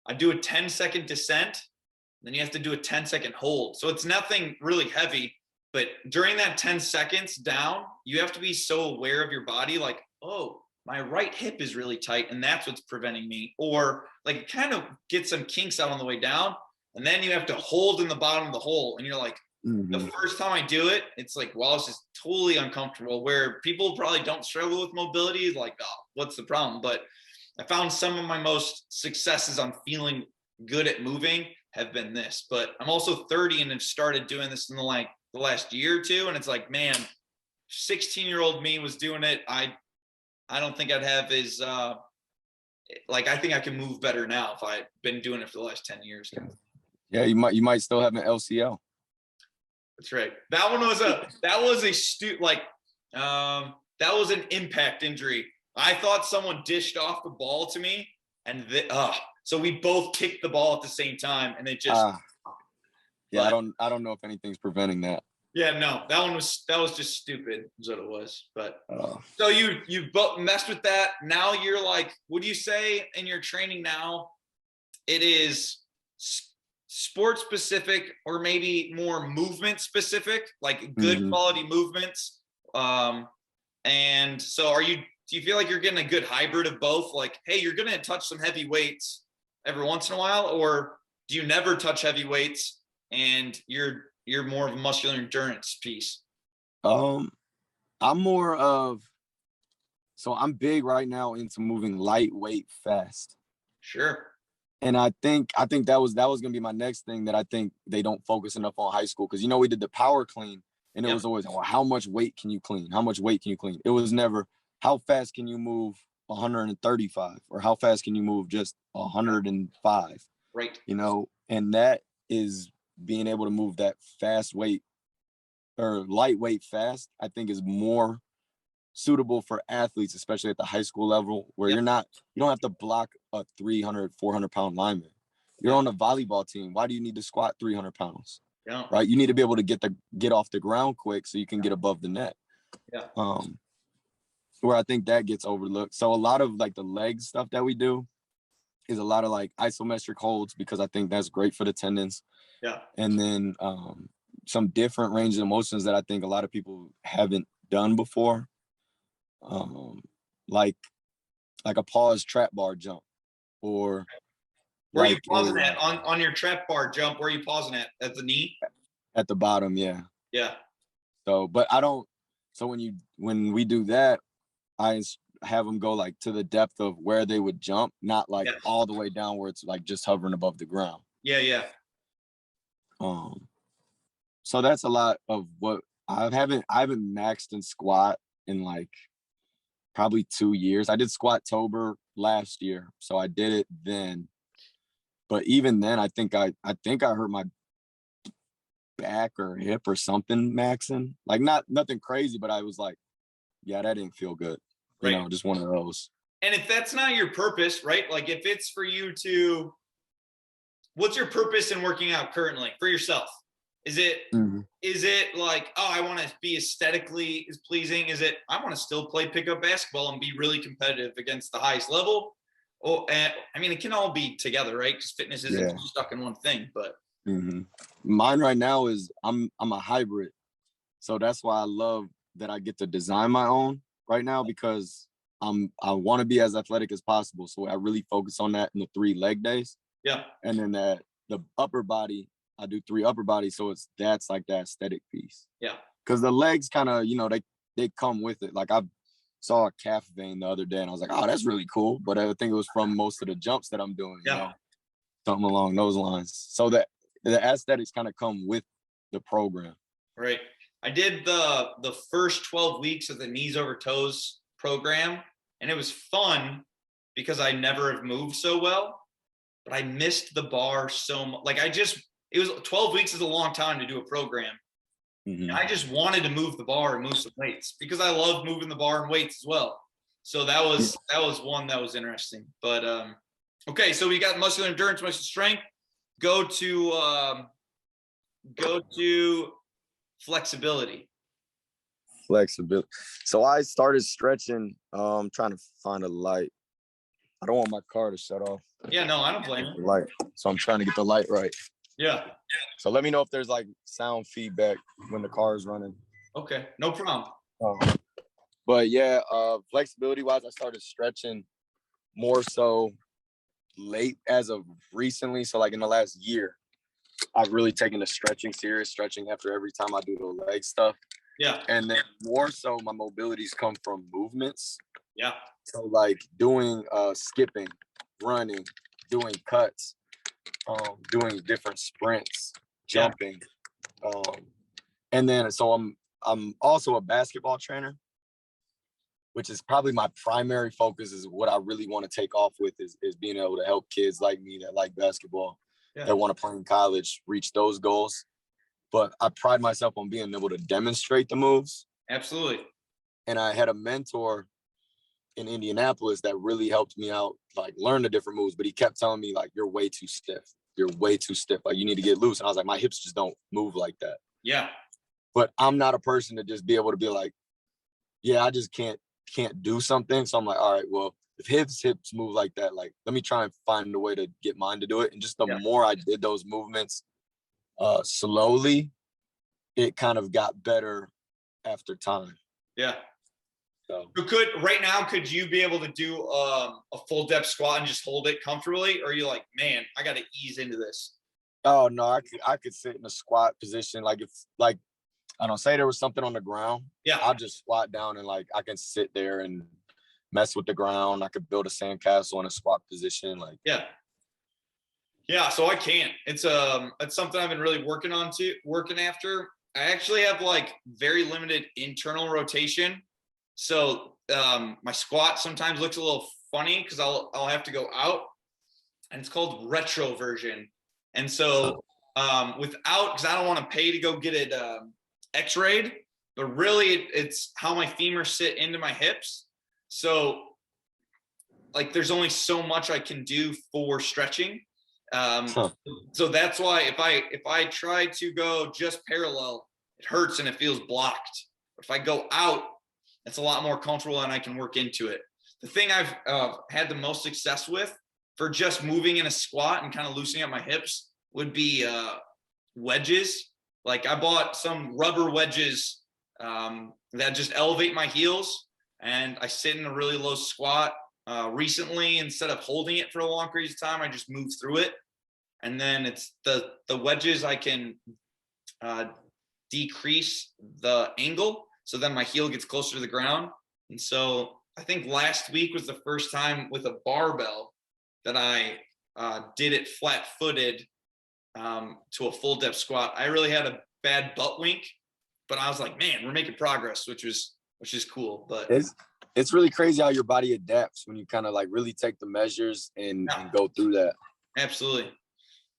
I do a 10-second descent, then you have to do a 10-second hold. So it's nothing really heavy, but during that 10 seconds down, you have to be so aware of your body. Like, oh, my right hip is really tight and that's what's preventing me. Or like kind of get some kinks out on the way down. And then you have to hold in the bottom of the hole. And you're like, the first time I do it, it's like, well, it's just totally uncomfortable where people probably don't struggle with mobility. Like, oh, what's the problem? But I found some of my most successes on feeling good at moving have been this, but I'm also 30 and have started doing this in the last year or 2. And it's like, man, 16-year-old me was doing it. I don't think I'd have as I think I can move better now if I'd been doing it for the last 10 years. Yeah, you might still have an LCL. That's right. That was an impact injury. I thought someone dished off the ball to me and so we both kicked the ball at the same time and it just I don't know if anything's preventing that. Yeah, no, that was just stupid is what it was. But so you both messed with that. Now you're like, would you say in your training now it is sport specific or maybe more movement specific, like good quality movements? And so are you do you feel like you're getting a good hybrid of both? Like, hey, you're going to touch some heavy weights every once in a while, or do you never touch heavy weights and you're more of a muscular endurance piece? I'm more of, so I'm big right now into moving lightweight fast. Sure. And I think that was gonna be my next thing that I think they don't focus enough on high school. Cause we did the power clean and it was always, well, how much weight can you clean? How much weight can you clean? It was never how fast can you move 135 or how fast can you move just 105? Right. And that is being able to move that fast weight or lightweight fast, I think is more suitable for athletes, especially at the high school level, where you don't have to block a 300, 400-pound lineman. You're on a volleyball team. Why do you need to squat 300 pounds? Yeah. Right. You need to be able to get off the ground quick so you can get above the net. Yeah. Where I think that gets overlooked. So a lot of like the leg stuff that we do is a lot of like isometric holds, because I think that's great for the tendons. Yeah. And then some different ranges of motions that I think a lot of people haven't done before. Like a pause trap bar jump, or where are you pausing at on your trap bar jump? Where are you pausing at the knee? At the bottom, yeah. So but I don't, so when we do that, I have them go like to the depth of where they would jump, not like all the way down where it's like just hovering above the ground. So that's a lot of what I haven't maxed in squat in like probably 2 years. I did Squat-tober last year, so I did it then. But even then, I think I hurt my back or hip or something maxing. Like nothing crazy, but I was like, yeah, that didn't feel good. Just one of those. And if that's not your purpose, right? Like if it's for you to, what's your purpose in working out currently for yourself? Is it like, oh, I want to be aesthetically as pleasing? Is it, I want to still play pickup basketball and be really competitive against the highest level? Oh, I mean, it can all be together, right? Because fitness isn't stuck in one thing, but. Mine right now is I'm a hybrid. So that's why I love that I get to design my own right now, because I want to be as athletic as possible. So I really focus on that in the 3 leg days. Yeah. And then the upper body, I do 3 upper bodies. So that's like the aesthetic piece. Yeah. Because the legs kind of, they come with it. Like I saw a calf vein the other day and I was like, oh, that's really cool. But I think it was from most of the jumps that I'm doing, something along those lines. So that the aesthetics kind of come with the program. Right. I did the first 12 weeks of the knees over toes program, and it was fun because I never have moved so well, but I missed the bar so much. Like it was 12 weeks is a long time to do a program. And I just wanted to move the bar and move some weights because I love moving the bar and weights as well. So that was one that was interesting. But okay, so we got muscular endurance, muscular strength. Go to flexibility. So I started stretching. Trying to find a light. I don't want my car to shut off. Yeah, no, I don't blame you. Light. So I'm trying to get the light right. Yeah. So let me know if there's like sound feedback when the car is running. Okay, no problem. But yeah, flexibility wise, I started stretching more so late as of recently. So like in the last year, I've really taken the stretching serious, stretching after every time I do the leg stuff. Yeah. And then more so my mobilities come from movements. Yeah. So like doing skipping, running, doing cuts, doing different sprints, jumping. And then so I'm also a basketball trainer, which is probably my primary focus. Is what I really want to take off with is being able to help kids like me that like basketball, that want to play in college, reach those goals. But I pride myself on being able to demonstrate the moves. Absolutely. And I had a mentor in Indianapolis that really helped me out, like learn the different moves. But he kept telling me like, you're way too stiff. You're way too stiff. Like you need to get loose. And I was like, my hips just don't move like that. Yeah. But I'm not a person to just be able to be like, yeah, I just can't do something. So I'm like, all right, well, if hips move like that, like let me try and find a way to get mine to do it. And just the more I did those movements slowly, it kind of got better after time. Yeah. So could you be able to do a full depth squat and just hold it comfortably? Or are you like, man, I got to ease into this? oh no, I could sit in a squat position. Like if like I don't say there was something on the ground, Yeah. I'll just squat down and like I can sit there and mess with the ground. I could build a sandcastle in a squat position. Like Yeah. Yeah. So I can't. It's something I've been really working after. I actually have like very limited internal rotation. So my squat sometimes looks a little funny because I'll have to go out, and it's called retroversion. And so because I don't want to pay to go get it x-rayed, but really it's how my femurs sit into my hips. So like there's only so much I can do for stretching. So that's why if I try to go just parallel, it hurts and it feels blocked. If I go out, it's a lot more comfortable and I can work into it. The thing I've had the most success with for just moving in a squat and kind of loosening up my hips would be wedges. Like I bought some rubber wedges that just elevate my heels, and I sit in a really low squat. Recently, instead of holding it for a long period of time, I just move through it. And then it's the wedges I can decrease the angle, so then my heel gets closer to the ground. And so I think last week was the first time with a barbell that I did it flat-footed to a full depth squat. I really had a bad butt wink, but I was like, man, we're making progress, which is cool. But it's really crazy how your body adapts when you kind of like really take the measures and go through that. Absolutely.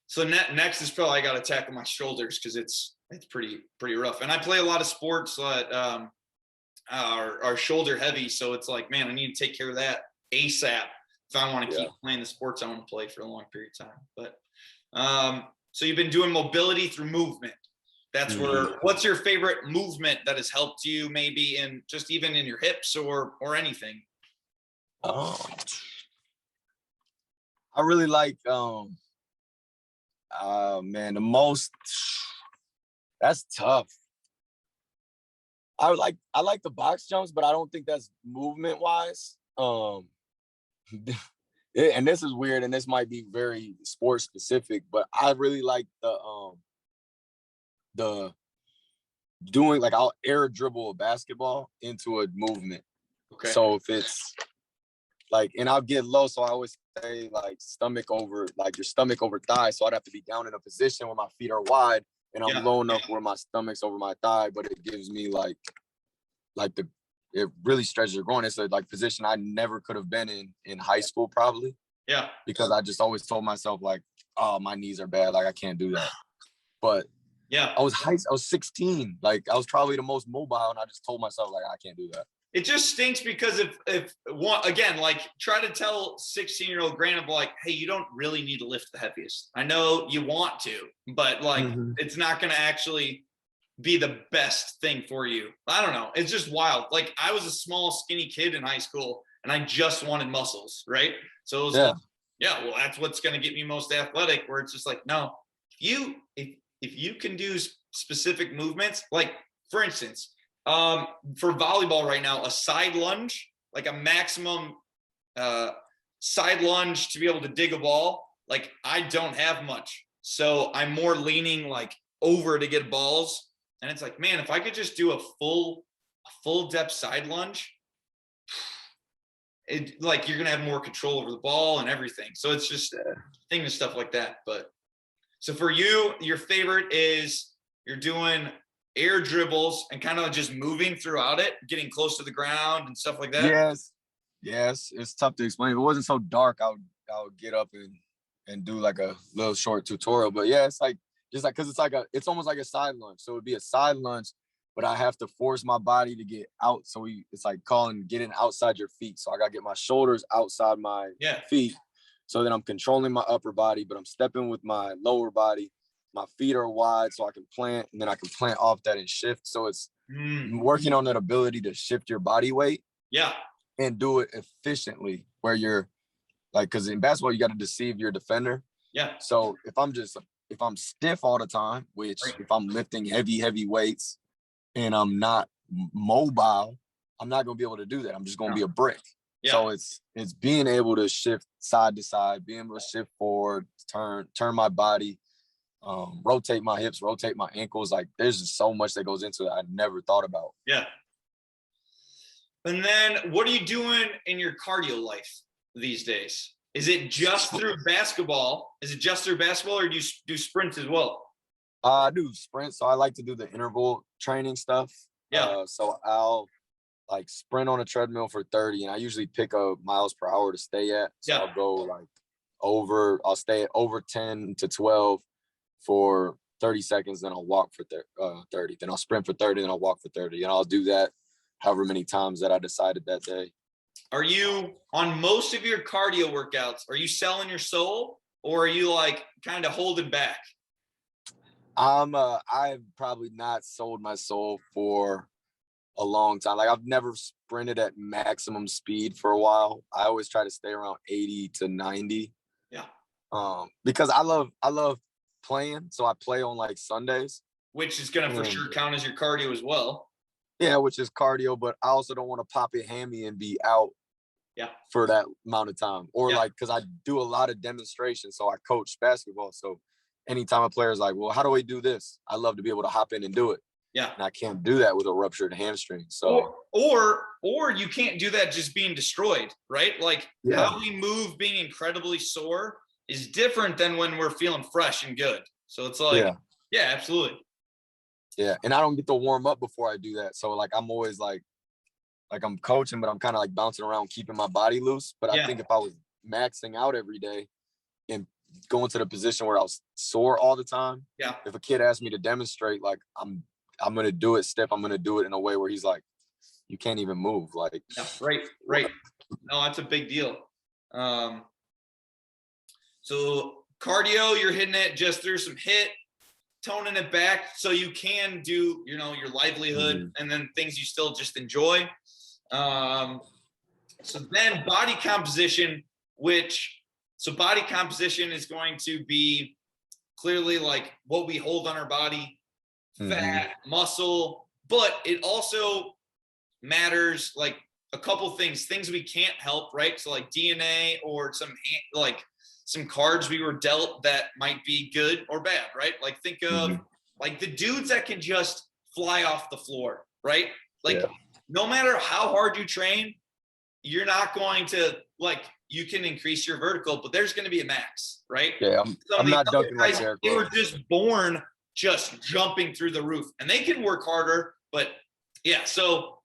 So next is probably I got to tackle my shoulders because it's pretty rough. And I play a lot of sports that are shoulder heavy, so it's like, man, I need to take care of that ASAP if I want to keep playing the sports I want to play for a long period of time. But so you've been doing mobility through movement. That's where. What's your favorite movement that has helped you, maybe in just even in your hips or anything? I really like man, the most, that's tough. I like the box jumps, but I don't think that's movement wise. And this is weird, and this might be very sport specific, but I really like the doing, like, I'll air dribble a basketball into a movement. Okay. So if it's like, and I'll get low, so I always say like stomach over, like your stomach over thigh. So I'd have to be down in a position where my feet are wide and I'm low enough where my stomach's over my thigh, but it gives me like it really stretches your groin. It's a like position I never could have been in high school probably. Yeah. Because I just always told myself like, oh, my knees are bad, like I can't do that. But yeah, I was 16, like I was probably the most mobile, and I just told myself like I can't do that. It just stinks because if one, again, like try to tell 16-year-old Grant of like, hey, you don't really need to lift the heaviest. I know you want to, but like it's not going to actually be the best thing for you. I don't know. It's just wild. Like I was a small, skinny kid in high school, and I just wanted muscles, right? So it was like, well, that's what's going to get me most athletic. Where it's just like, no, if you can do specific movements, like for instance. For volleyball right now, a side lunge, like a maximum side lunge to be able to dig a ball, like I don't have much. So I'm more leaning like over to get balls. And it's like, man, if I could just do a full depth side lunge, it like you're gonna have more control over the ball and everything. So it's just things and stuff like that. But so for you, your favorite is you're doing air dribbles and kind of just moving throughout it, getting close to the ground and stuff like that. Yes, it's tough to explain. If it wasn't so dark, I would get up and do like a little short tutorial. But yeah, it's like just like, because it's almost like a side lunge. So it'd be a side lunge, but I have to force my body to get out. So it's like getting outside your feet. So I gotta get my shoulders outside my feet. So then I'm controlling my upper body, but I'm stepping with my lower body. My feet are wide so I can plant, and then I can plant off that and shift. So it's working on that ability to shift your body weight and do it efficiently, where you're like, because in basketball, you got to deceive your defender. Yeah. So if I'm stiff all the time, which if I'm lifting heavy weights and I'm not mobile, I'm not going to be able to do that. I'm just going to be a brick. Yeah. So it's being able to shift side to side, being able to shift forward, turn my body, rotate my hips, rotate my ankles. Like there's just so much that goes into it I never thought about. Yeah. And then what are you doing in your cardio life these days? Is it just through basketball? Or do you do sprints as well? I do sprints. So I like to do the interval training stuff. Yeah. So I'll like sprint on a treadmill for 30 and I usually pick a miles per hour to stay at. So I'll go like I'll stay at over 10 to 12 for 30 seconds. Then I'll walk for 30. Then I'll sprint for 30. Then I'll walk for 30. And I'll do that however many times that I decided that day. Are you on most of your cardio workouts? Are you selling your soul or are you like kind of holding back? I've probably not sold my soul for a long time. Like I've never sprinted at maximum speed for a while. I always try to stay around 80 to 90. Yeah. Because I love playing. So I play on like Sundays. Which is going to for sure count as your cardio as well. Yeah, which is cardio, but I also don't want to pop a hammy and be out for that amount of time. Or like, because I do a lot of demonstrations. So I coach basketball. So anytime a player is like, well, how do we do this? I love to be able to hop in and do it. Yeah. And I can't do that with a ruptured hamstring. So or you can't do that just being destroyed, right? Like how we move being incredibly sore is different than when we're feeling fresh and good. So it's like, yeah, absolutely. Yeah. And I don't get to warm up before I do that. So like I'm always like I'm coaching, but I'm kind of like bouncing around, keeping my body loose. But I think if I was maxing out every day and going to the position where I was sore all the time, if a kid asked me to demonstrate, like I'm going to do it stiff. I'm going to do it in a way where he's like, you can't even move. Like, right. No, that's a big deal. So cardio, you're hitting it just through some HIIT, toning it back so you can do, your livelihood and then things you still just enjoy. So then body composition, body composition is going to be clearly like what we hold on our body, fat, muscle, but it also matters like a couple things we can't help, right? So like DNA or some cards we were dealt that might be good or bad, right? Like think of like the dudes that can just fly off the floor, right? Like no matter how hard you train, you're not going to you can increase your vertical, but there's going to be a max, right? Yeah, I'm not dunking guys, like Derrick they Rose. were just born just jumping through the roof, and they can work harder, but so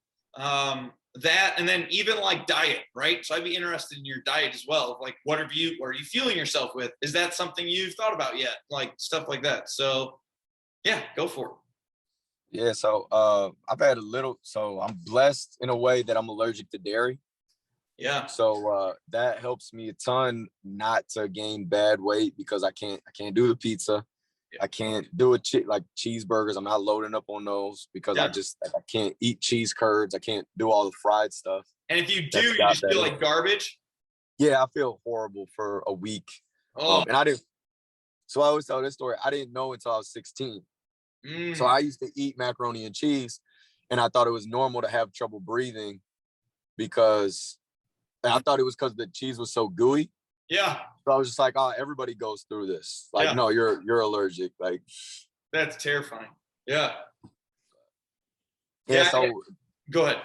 that, and then even like diet, right? So I'd be interested in your diet as well. Like, what are you fueling yourself with? Is that something you've thought about yet? Like stuff like that. So yeah, go for it. Yeah. So I've had I'm blessed in a way that I'm allergic to dairy. Yeah. So that helps me a ton not to gain bad weight because I can't do the pizza. I can't do like cheeseburgers. I'm not loading up on those because I can't eat cheese curds. I can't do all the fried stuff. And if you do, you just feel like garbage. Yeah, I feel horrible for a week. And I didn't. So I always tell this story. I didn't know until I was 16. So I used to eat macaroni and cheese, and I thought it was normal to have trouble breathing because I thought it was because the cheese was so gooey. Yeah. So I was just like, oh, everybody goes through this. Like, no, you're allergic. Like, that's terrifying. Yeah. Yeah. So go ahead.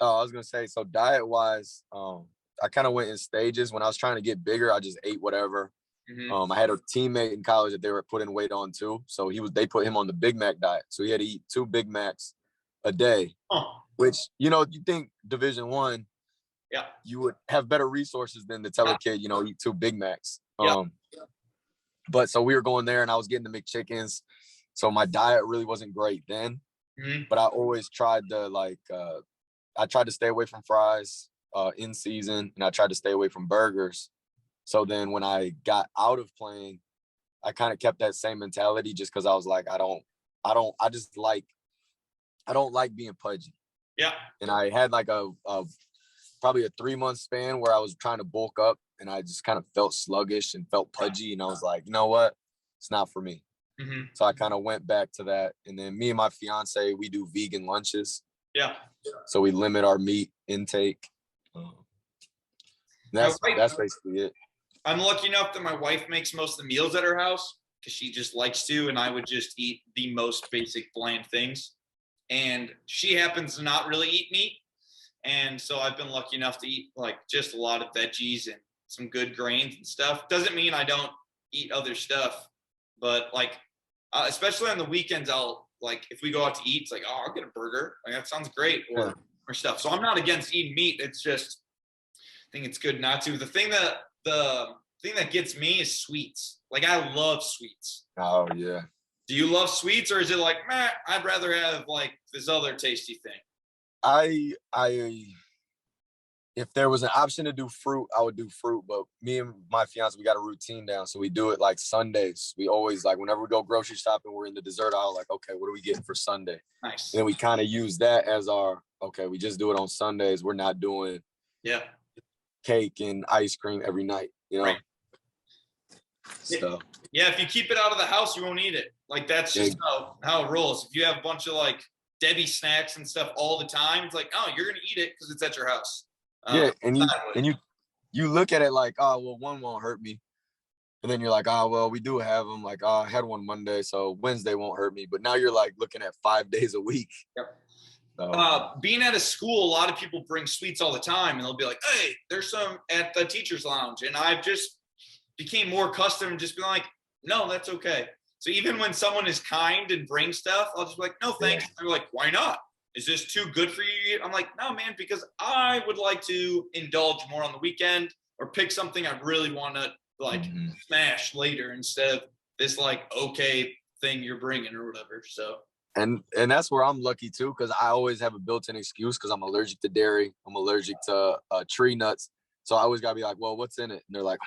I was gonna say, so diet wise, I kind of went in stages. When I was trying to get bigger, I just ate whatever. I had a teammate in college that they were putting weight on too. So they put him on the Big Mac diet. So he had to eat 2 Big Macs a day, which, you think Division I, you would have better resources than to tell a kid, eat 2 Big Macs. But so we were going there and I was getting the McChickens. So my diet really wasn't great then, but I always tried to I tried to stay away from fries in season, and I tried to stay away from burgers. So then when I got out of playing, I kind of kept that same mentality just because I was like, I don't like being pudgy. Yeah. And I had like probably a 3-month span where I was trying to bulk up and I just kind of felt sluggish and felt pudgy. And I was like, you know what? It's not for me. So I kind of went back to that. And then me and my fiance, we do vegan lunches. Yeah. So we limit our meat intake. That's basically it. I'm lucky enough that my wife makes most of the meals at her house because she just likes to, and I would just eat the most basic bland things. And she happens to not really eat meat. And so I've been lucky enough to eat like just a lot of veggies and some good grains and stuff. Doesn't mean I don't eat other stuff, but like, especially on the weekends, I'll like, if we go out to eat, it's like, oh, I'll get a burger. Like that sounds great, or stuff. So I'm not against eating meat. It's just, I think it's good not to. The thing that gets me is sweets. Like I love sweets. Oh yeah. Do you love sweets, or is it like, meh, I'd rather have like this other tasty thing? I if there was an option to do fruit, I would do fruit. But me and my fiance, we got a routine down. So we do it like Sundays. We always like whenever we go grocery shopping, we're in the dessert aisle, like, okay, what are we getting for Sunday? Nice. And then we kind of use that as our, okay, we just do it on Sundays. We're not doing cake and ice cream every night, you know? Right. So yeah, if you keep it out of the house, you won't eat it. Like that's just how it rolls. If you have a bunch of like Debbie snacks and stuff all the time, it's like, oh, you're gonna eat it because it's at your house. Yeah, and you look at it like, oh well, one won't hurt me, and then you're like, oh well, we do have them. Like, oh, I had one Monday, so Wednesday won't hurt me. But now you're like looking at 5 days a week. Yep. So, being at a school, a lot of people bring sweets all the time, and they'll be like, hey, there's some at the teacher's lounge, and I've just became more accustomed to just being like, no, that's okay. So even when someone is kind and brings stuff, I'll just be like, no, thanks. Yeah. They're like, why not? Is this too good for you? I'm like, no, man, because I would like to indulge more on the weekend or pick something I really want to like smash later instead of this like okay thing you're bringing or whatever. So. And that's where I'm lucky too, because I always have a built-in excuse because I'm allergic to dairy. I'm allergic to tree nuts. So I always gotta be like, well, what's in it? And they're like,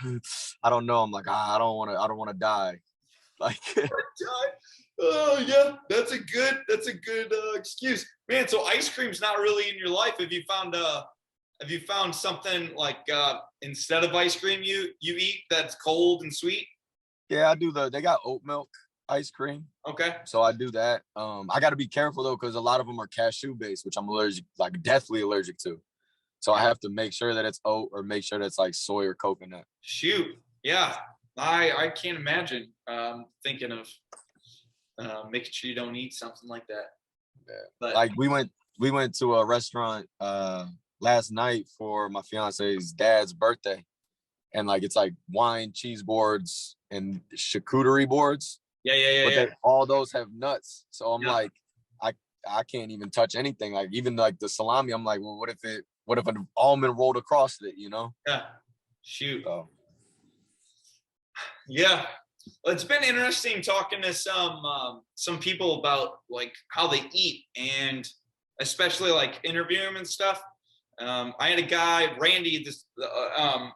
I don't know. I'm like, I don't want to die. Like, oh yeah, that's a good excuse, man. So ice cream's not really in your life. Have you found something like instead of ice cream you eat that's cold and sweet? Yeah, I do they got oat milk ice cream. Okay. So I do that. I got to be careful though, because a lot of them are cashew based, which I'm deathly allergic to. So I have to make sure that it's oat or make sure that's like soy or coconut. Shoot. Yeah. I can't imagine thinking of making sure you don't eat something like that. Yeah. But like we went to a restaurant last night for my fiance's dad's birthday. And like it's like wine, cheese boards, and charcuterie boards. Yeah. All those have nuts. So I'm like, I can't even touch anything. Like even like the salami, I'm like, well, what if an almond rolled across it, you know? Yeah. Shoot. So. Yeah. Well, it's been interesting talking to some people about like how they eat, and especially like interviewing them and stuff. I had a guy, Randy,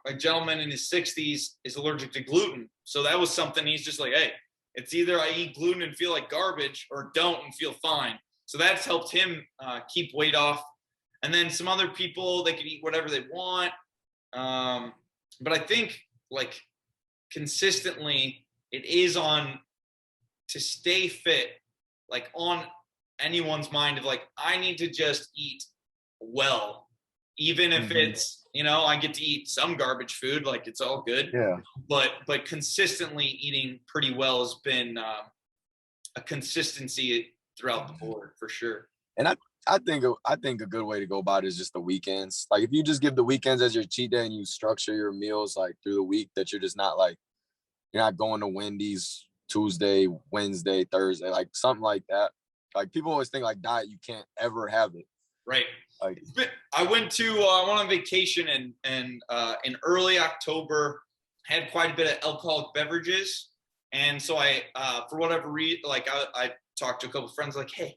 a gentleman in his 60s, is allergic to gluten. So that was something he's just like, hey, it's either I eat gluten and feel like garbage or don't and feel fine. So that's helped him keep weight off. And then some other people, they can eat whatever they want. But I think like consistently it is on to stay fit, like on anyone's mind of like, I need to just eat well. Even if it's, I get to eat some garbage food, like it's all good. Yeah. But consistently eating pretty well has been a consistency throughout the board for sure. And I think a good way to go about it is just the weekends. Like if you just give the weekends as your cheat day and you structure your meals like through the week, that you're just not like, you're not going to Wendy's Tuesday, Wednesday, Thursday, like something like that. Like people always think like diet, you can't ever have it. Right. Like, I went on vacation and in early October, had quite a bit of alcoholic beverages. And so I, for whatever reason, like I talked to a couple of friends like, hey,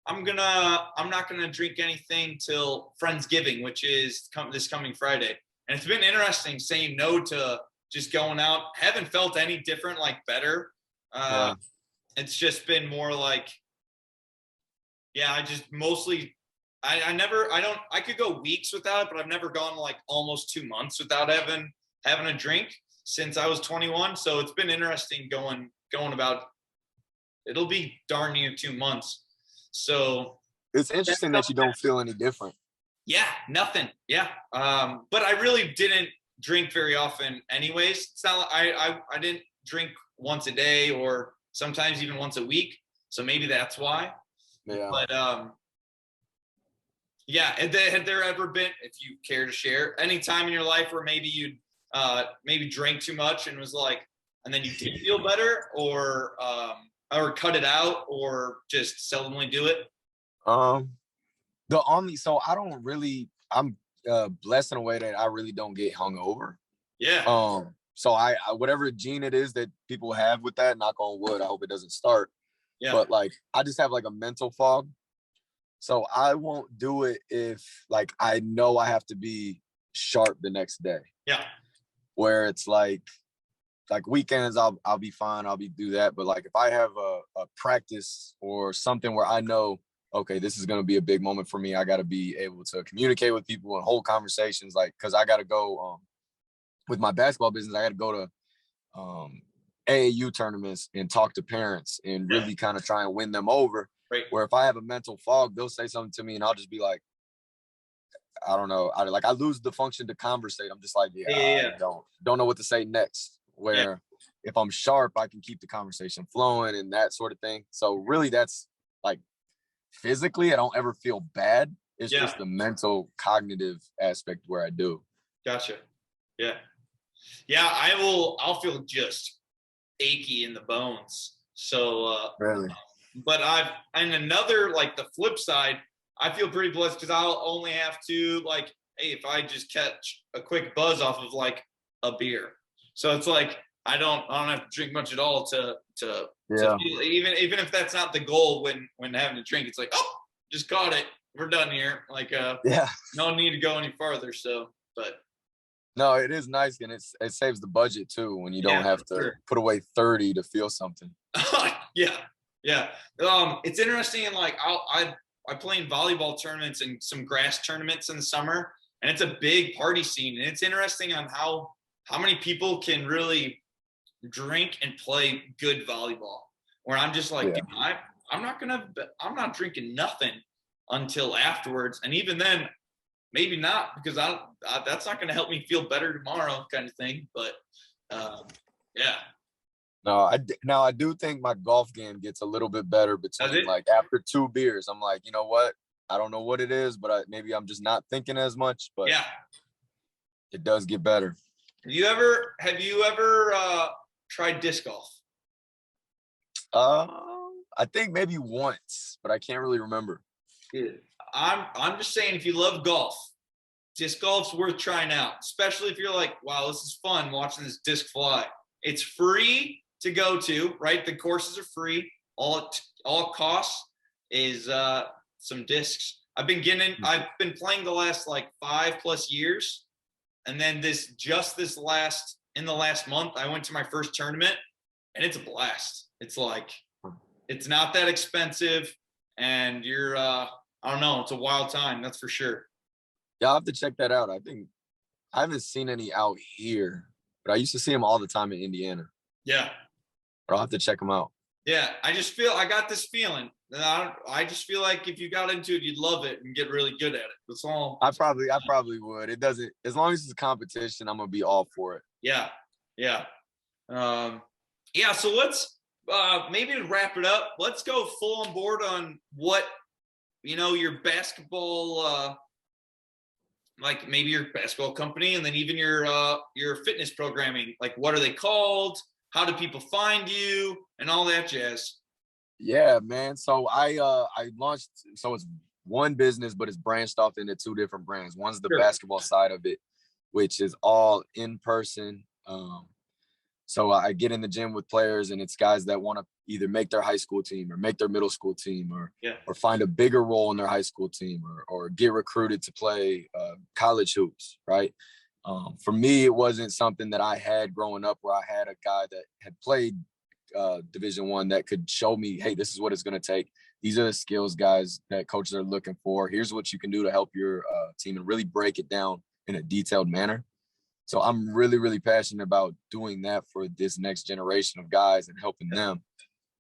I'm not gonna drink anything till Friendsgiving, which is this coming Friday. And it's been interesting saying no to just going out. Haven't felt any different, like better. It's just been more like, I just mostly, I could go weeks without it, but I've never gone like almost 2 months without having a drink since I was 21. So it's been interesting going about, it'll be darn near 2 months. So It's interesting that you don't feel any different. Yeah, nothing. Yeah. But I really didn't drink very often anyways. It's not I didn't drink once a day or sometimes even once a week. So maybe that's why. Yeah. But yeah, had there ever been, if you care to share, any time in your life where maybe you maybe drank too much and was like, and then you did feel better, or cut it out, or just seldomly do it? So I don't really, I'm blessed in a way that I really don't get hungover. Yeah. So I whatever gene it is that people have with that, knock on wood, I hope it doesn't start. Yeah. But like I just have like a mental fog. So I won't do it if like I know I have to be sharp the next day. Yeah. Where it's like weekends I'll be fine, I'll be do that. But like if I have a practice or something where I know, okay, this is gonna be a big moment for me, I gotta be able to communicate with people and hold conversations, like because I gotta go with my basketball business, I gotta go to AAU tournaments and talk to parents and really kind of try and win them over. Right. Where if I have a mental fog, they'll say something to me and I'll just be like, I don't know. I lose the function to conversate. I'm just like, I don't know what to say next. Where if I'm sharp, I can keep the conversation flowing and that sort of thing. So really that's like physically, I don't ever feel bad. It's just the mental cognitive aspect where I do. Gotcha. Yeah. Yeah. I'll feel just achy in the bones. So, Really? but and another, like the flip side, I feel pretty blessed because I'll only have to, like, hey, if I just catch a quick buzz off of like a beer. So it's like, I don't have to drink much at all to feel, even if that's not the goal when having a drink, it's like, oh, just caught it. We're done here. Like, no need to go any farther. So, but no, it is nice, and it saves the budget too when you don't have to put away 30 to feel something. Yeah. It's interesting, and like I play in volleyball tournaments and some grass tournaments in the summer, and it's a big party scene. And it's interesting on how many people can really drink and play good volleyball. Where I'm just like, dude, I'm not drinking nothing until afterwards, and even then, maybe not, because that's not going to help me feel better tomorrow, kind of thing. But yeah. No, I do think my golf game gets a little bit better between like after 2 beers. I'm like, you know what? I don't know what it is, but maybe I'm just not thinking as much. But it does get better. Have you ever tried disc golf? I think maybe once, but I can't really remember. Dude, I'm just saying, if you love golf, disc golf's worth trying out, especially if you're like, wow, this is fun watching this disc fly. It's free to go to, right? The courses are free. All it costs is some discs. I've been playing the last like 5+ years. And then in the last month, I went to my first tournament, and it's a blast. It's like, it's not that expensive, and you're I don't know, it's a wild time, that's for sure. Yeah, I'll have to check that out. I think I haven't seen any out here, but I used to see them all the time in Indiana. Yeah. But I'll have to check them out. Yeah, I got this feeling. I just feel like if you got into it, you'd love it and get really good at it. That's all. I probably would. It doesn't, as long as it's a competition, I'm gonna be all for it. Yeah. So let's maybe to wrap it up, let's go full on board on what your basketball, like maybe your basketball company, and then even your fitness programming. Like, what are they called? How do people find you, and all that jazz? Yeah, man. So I launched, so it's one business, but it's branched off into 2 different brands. One's the basketball side of it, which is all in person. So I get in the gym with players, and it's guys that want to either make their high school team or make their middle school team, or find a bigger role in their high school team, or get recruited to play college hoops, right? For me, it wasn't something that I had growing up where I had a guy that had played Division I that could show me, hey, this is what it's going to take. These are the skills, guys, that coaches are looking for. Here's what you can do to help your team, and really break it down in a detailed manner. So I'm really, really passionate about doing that for this next generation of guys and helping them.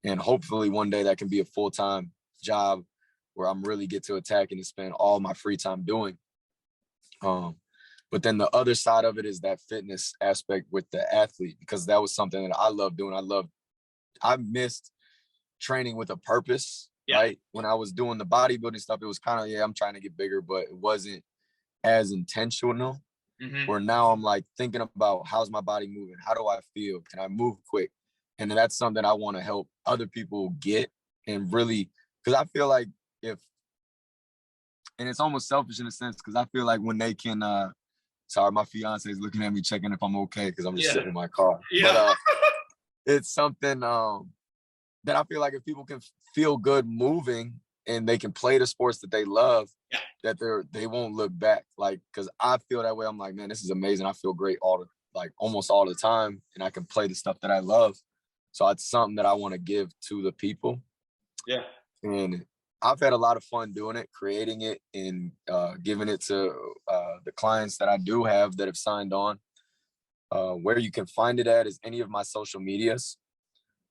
And hopefully one day that can be a full-time job where I'm really get to attacking and spend all my free time doing. But then the other side of it is that fitness aspect with the athlete, because that was something that I love doing. I missed training with a purpose, right? When I was doing the bodybuilding stuff, it was kind of, I'm trying to get bigger, but it wasn't as intentional. Where now I'm like thinking about, how's my body moving? How do I feel? Can I move quick? And then that's something I want to help other people get, and really, because I feel like and it's almost selfish in a sense, because I feel like when they can, sorry, my fiance is looking at me checking if I'm okay, because I'm just sitting in my car. But it's something that I feel like if people can feel good moving and they can play the sports that they love, that they won't look back. Like, because I feel that way. I'm like, man, this is amazing. I feel great almost all the time, and I can play the stuff that I love. So it's something that I want to give to the people. Yeah. And I've had a lot of fun doing it, creating it, and giving it to the clients that I do have that have signed on. Where you can find it at is any of my social medias.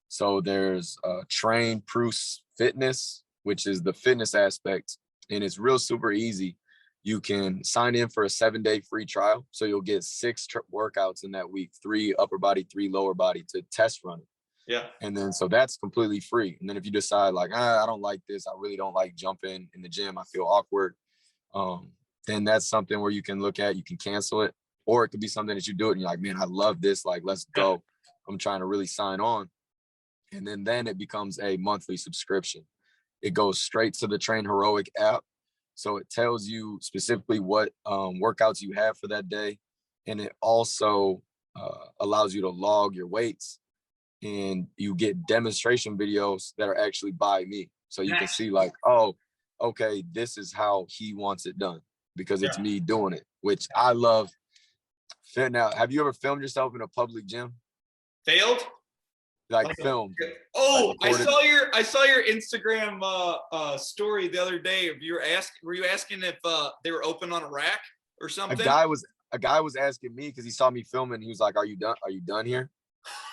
So there's Train Prus Fitness, which is the fitness aspect, and it's real super easy. You can sign in for a 7-day free trial. So you'll get 6 workouts in that week, 3 upper body, 3 lower body to test run it. Yeah. And then, so that's completely free. And then if you decide like, I don't like this, I really don't like jumping in the gym, I feel awkward, then that's something where you can look at, you can cancel it, or it could be something that you do it and you're like, man, I love this. Like, let's go. I'm trying to really sign on. And then it becomes a monthly subscription. It goes straight to the Train Heroic app. So it tells you specifically what workouts you have for that day. And it also allows you to log your weights, and you get demonstration videos that are actually by me. So you can see like, oh, okay, this is how he wants it done, because it's me doing it, which I love. Now, have you ever filmed yourself in a public gym? Failed? Like filmed? Oh, like I saw your Instagram story the other day. Were you asking if they were open on a rack or something? A guy was asking me because he saw me filming. He was like, "Are you done? Are you done here?"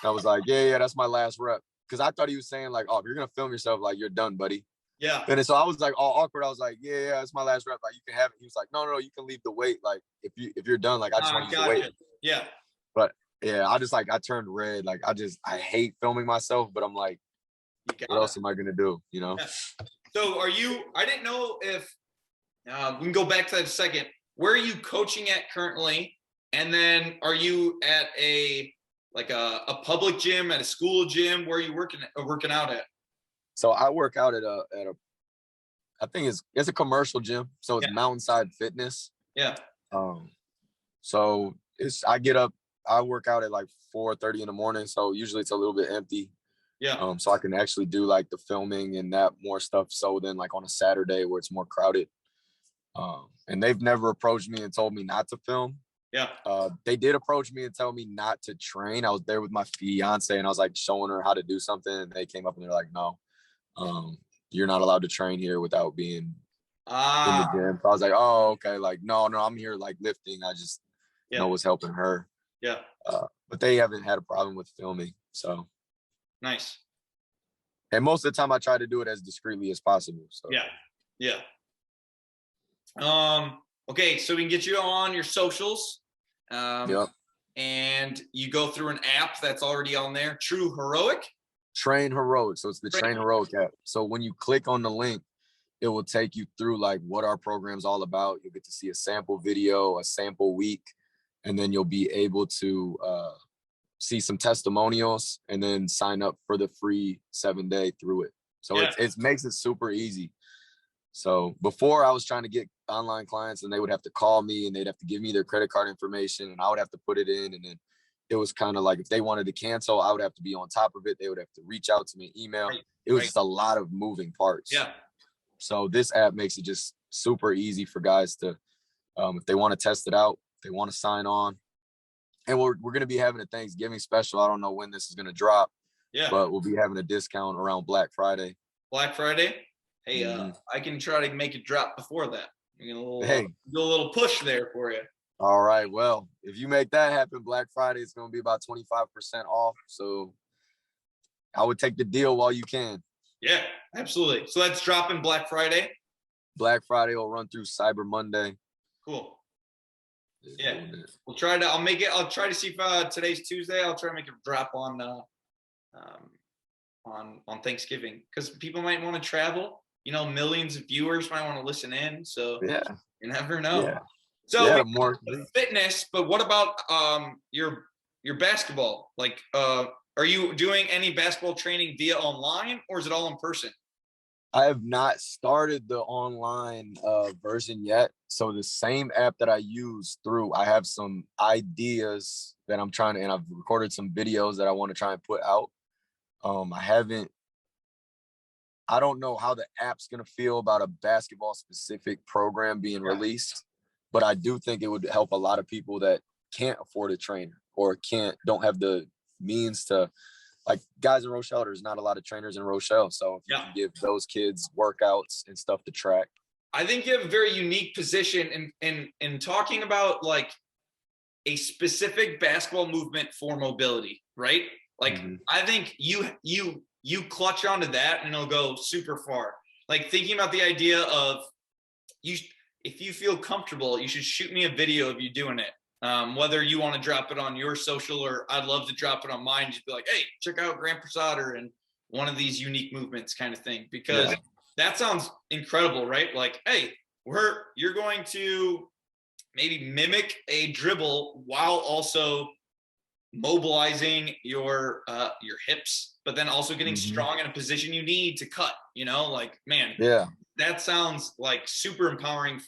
And I was like, "Yeah, that's my last rep." Because I thought he was saying like, "Oh, if you're gonna film yourself, like you're done, buddy." Yeah. And so I was like all awkward. I was like, "Yeah, that's my last rep. Like you can have it." He was like, "No, you can leave the weight. Like if you're done, like I just want to use the weight." Yeah. But yeah, I turned red. Like I hate filming myself, but I'm like, what else am I gonna do? You know? Yeah. So I didn't know if we can go back to that in a second. Where are you coaching at currently? And then are you at a public gym, at a school gym? Where are you working out at? So I work out at I think it's a commercial gym. So it's Mountainside Fitness. Yeah. So I work out at like 4:30 in the morning. So usually it's a little bit empty. Yeah. So I can actually do like the filming and that more stuff. So then like on a Saturday where it's more crowded. And they've never approached me and told me not to film. Yeah. They did approach me and tell me not to train. I was there with my fiance and I was like showing her how to do something. And they came up and they're like, no, you're not allowed to train here without being in the gym. So I was like, oh, okay. Like, no, I'm here like lifting. I just know what's helping her. Yeah. But they haven't had a problem with filming. So nice. And most of the time I try to do it as discreetly as possible. So yeah. Okay, so we can get you on your socials. And you go through an app that's already on there, True Heroic. Train Heroic. So it's the Train Heroic app. So when you click on the link, it will take you through like what our program's all about. You'll get to see a sample video, a sample week, and then you'll be able to see some testimonials and then sign up for the free 7-day through it. So it makes it super easy. So before I was trying to get online clients and they would have to call me and they'd have to give me their credit card information and I would have to put it in. And then it was kind of like, if they wanted to cancel, I would have to be on top of it. They would have to reach out to me, email. It was just a lot of moving parts. Yeah. So this app makes it just super easy for guys to, if they want to test it out, if they want to sign on. And we're going to be having a Thanksgiving special. I don't know when this is going to drop. Yeah. But we'll be having a discount around Black Friday. Black Friday? Hey, I can try to make it drop before that. Do a little push there for you. All right. Well, if you make that happen, Black Friday is going to be about 25% off. So I would take the deal while you can. Yeah, absolutely. So that's dropping Black Friday? Black Friday will run through Cyber Monday. Cool. Yeah, we'll try to. I'll try to see if today's Tuesday. I'll try to make a drop on Thanksgiving, because people might want to travel. You know, millions of viewers might want to listen in. So Yeah, you never know. yeah, So yeah. we talked about fitness, but what about your basketball? Like, are you doing any basketball training via online, or is it all in person? I have not started the online version yet. So the same app that I use through, I have some ideas that I'm trying to, and I've recorded some videos that I want to try and put out. I don't know how the app's going to feel about a basketball specific program being released, but I do think it would help a lot of people that can't afford a trainer or don't have the means to, like guys in Rochelle. There's not a lot of trainers in Rochelle. So if you can give those kids workouts and stuff to track. I think you have a very unique position in talking about like a specific basketball movement for mobility, right? Like I think you clutch onto that and it'll go super far. Like thinking about the idea of if you feel comfortable, you should shoot me a video of you doing it. Whether you want to drop it on your social or I'd love to drop it on mine, just be like, hey, check out Grant Prusator and one of these unique movements kind of thing, because that sounds incredible, right? Like, hey, you're going to maybe mimic a dribble while also mobilizing your hips, but then also getting strong in a position you need to cut, you know, like, man, that sounds like super empowering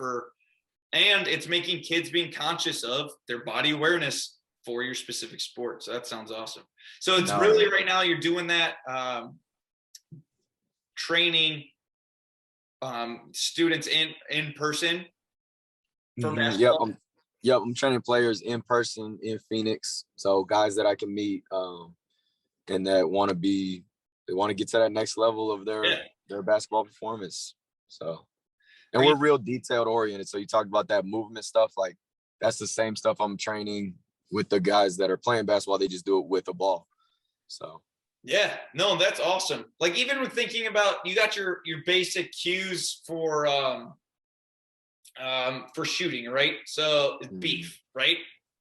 and it's making kids being conscious of their body awareness for your specific sport. So that sounds awesome. So it's really right now you're doing that training students in person for basketball. I'm training players in person in Phoenix. So guys that I can meet and that want to get to that next level of their basketball performance. So, and we're real detailed oriented. So you talked about that movement stuff. Like that's the same stuff I'm training with the guys that are playing basketball. They just do it with a ball. So. Yeah, no, that's awesome. Like even with thinking about, you got your basic cues for shooting, right? So it's beef, right?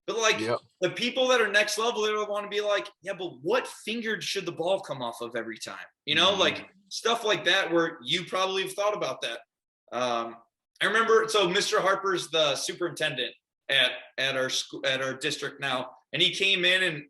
But like the people that are next level, they want to be like, yeah, but what finger should the ball come off of every time? You know, like stuff like that, where you probably have thought about that. I remember, so Mr. Harper's the superintendent at our school, at our district now, and he came in and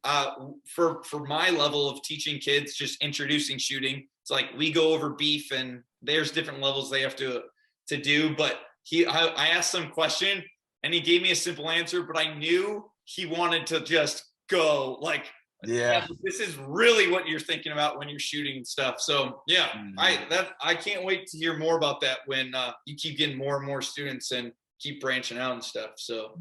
for my level of teaching kids, just introducing shooting, it's like we go over beef and there's different levels they have to do. But I asked some question and he gave me a simple answer, but I knew he wanted to just go like, this is really what you're thinking about when you're shooting and stuff. So I can't wait to hear more about that when you keep getting more and more students and keep branching out and stuff. So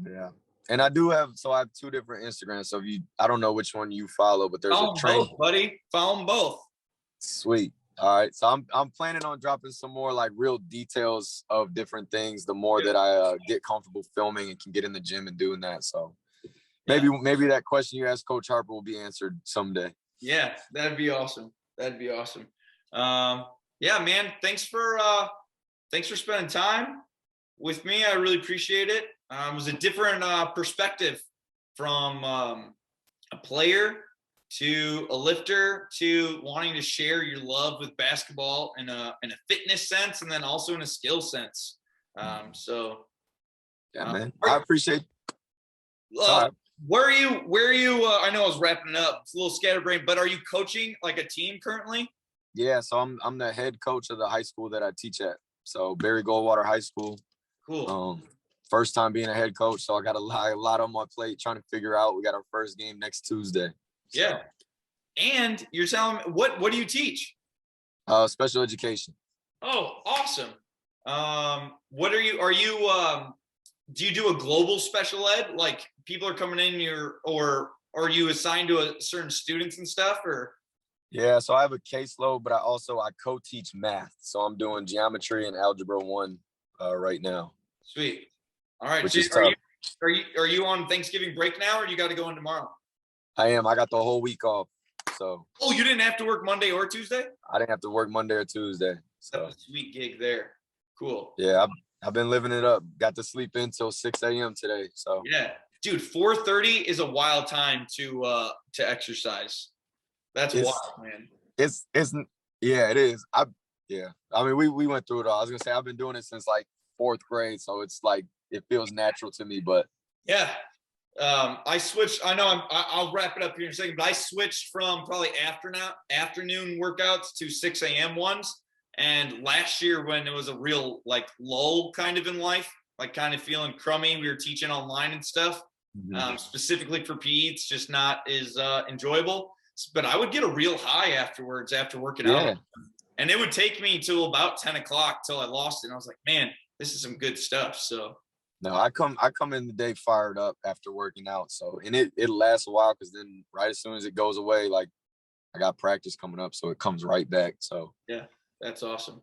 and I have two different Instagrams. So I don't know which one you follow, but there's follow a train. Both, buddy. Follow them both. Sweet. All right. So I'm planning on dropping some more like real details of different things. The more that I get comfortable filming and can get in the gym and doing that. So maybe that question you asked Coach Harper will be answered someday. Yeah, that'd be awesome. Yeah, man. Thanks for spending time with me. I really appreciate it. It was a different perspective from a player to a lifter to wanting to share your love with basketball in a fitness sense, and then also in a skill sense. Man, I appreciate it. Where are you? I know I was wrapping it up. It's a little scatterbrained, but are you coaching like a team currently? Yeah, so I'm the head coach of the high school that I teach at. So Barry Goldwater High School. Cool. First time being a head coach, so I got a lot on my plate trying to figure out. We got our first game next Tuesday. So. Yeah. And you're telling me, what do you teach? Special education. Oh, awesome. What are you do you do a global special ed? Like people are coming in or are you assigned to a certain students and stuff, or? Yeah, so I have a caseload, but I co-teach math. So I'm doing geometry and algebra 1 right now. Sweet. All right. Which So is tough. Are you on Thanksgiving break now, or you got to go in tomorrow? I am. I got the whole week off. So. Oh, you didn't have to work Monday or Tuesday? I didn't have to work Monday or Tuesday. So. That's a sweet gig there. Cool. Yeah, I've been living it up. Got to sleep in till 6 a.m. today. So Yeah, dude, 4:30 is a wild time to exercise. That's it's wild, man. it's yeah, it is. I mean, we went through it all. I was gonna say I've been doing it since like 4th grade, so it's like it feels natural to me. But Yeah. I switched. I know I'll wrap it up here in a second, but I switched from probably afternoon workouts to 6 a.m. ones. And last year, when it was a real like lull kind of in life, like kind of feeling crummy, we were teaching online and stuff. Specifically for PE, it's just not as enjoyable. But I would get a real high afterwards after working out, and it would take me till about 10 o'clock till I lost it. And I was like, man, this is some good stuff. So. No, I come in the day fired up after working out. So, and it lasts a while because then right as soon as it goes away, like I got practice coming up, so it comes right back. So yeah, that's awesome.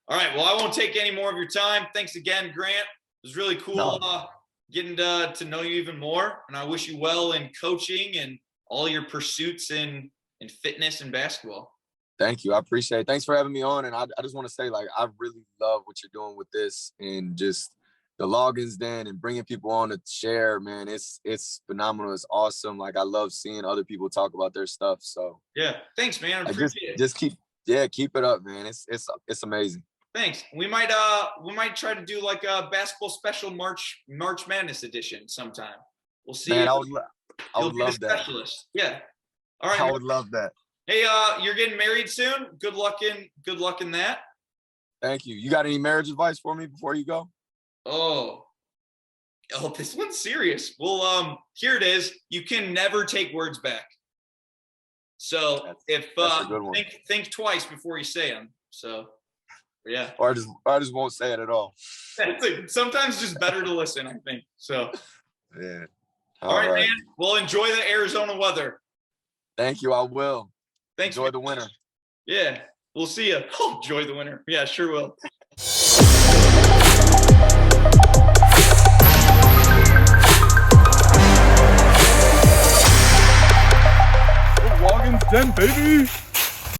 All right, well, I won't take any more of your time. Thanks again, Grant. It was really cool getting to know you even more, and I wish you well in coaching and all your pursuits in fitness and basketball. Thank you. I appreciate it. Thanks for having me on. And I just want to say, like, I really love what you're doing with this and just the logins then and bringing people on to share, man. It's phenomenal. It's awesome. Like, I love seeing other people talk about their stuff. So yeah, thanks, man. I appreciate it. Just keep it up, man. It's amazing. Thanks. We might try to do like a basketball special March Madness edition sometime. We'll see. Man, I would love that. Specialist. Yeah. All right. I would love that. Hey, you're getting married soon. Good luck in that. Thank you. You got any marriage advice for me before you go? Oh, this one's serious. Well, here it is. You can never take words back. So that's a good one. Think twice before you say them. So yeah. Or I just won't say it at all. Sometimes it's just better to listen, I think. So yeah. All right, man. Well, enjoy the Arizona weather. Thank you. I will. Thanks. Enjoy the winter. Yeah. We'll see you. Oh, enjoy the winter. Yeah, sure will. The Loggins Den, baby!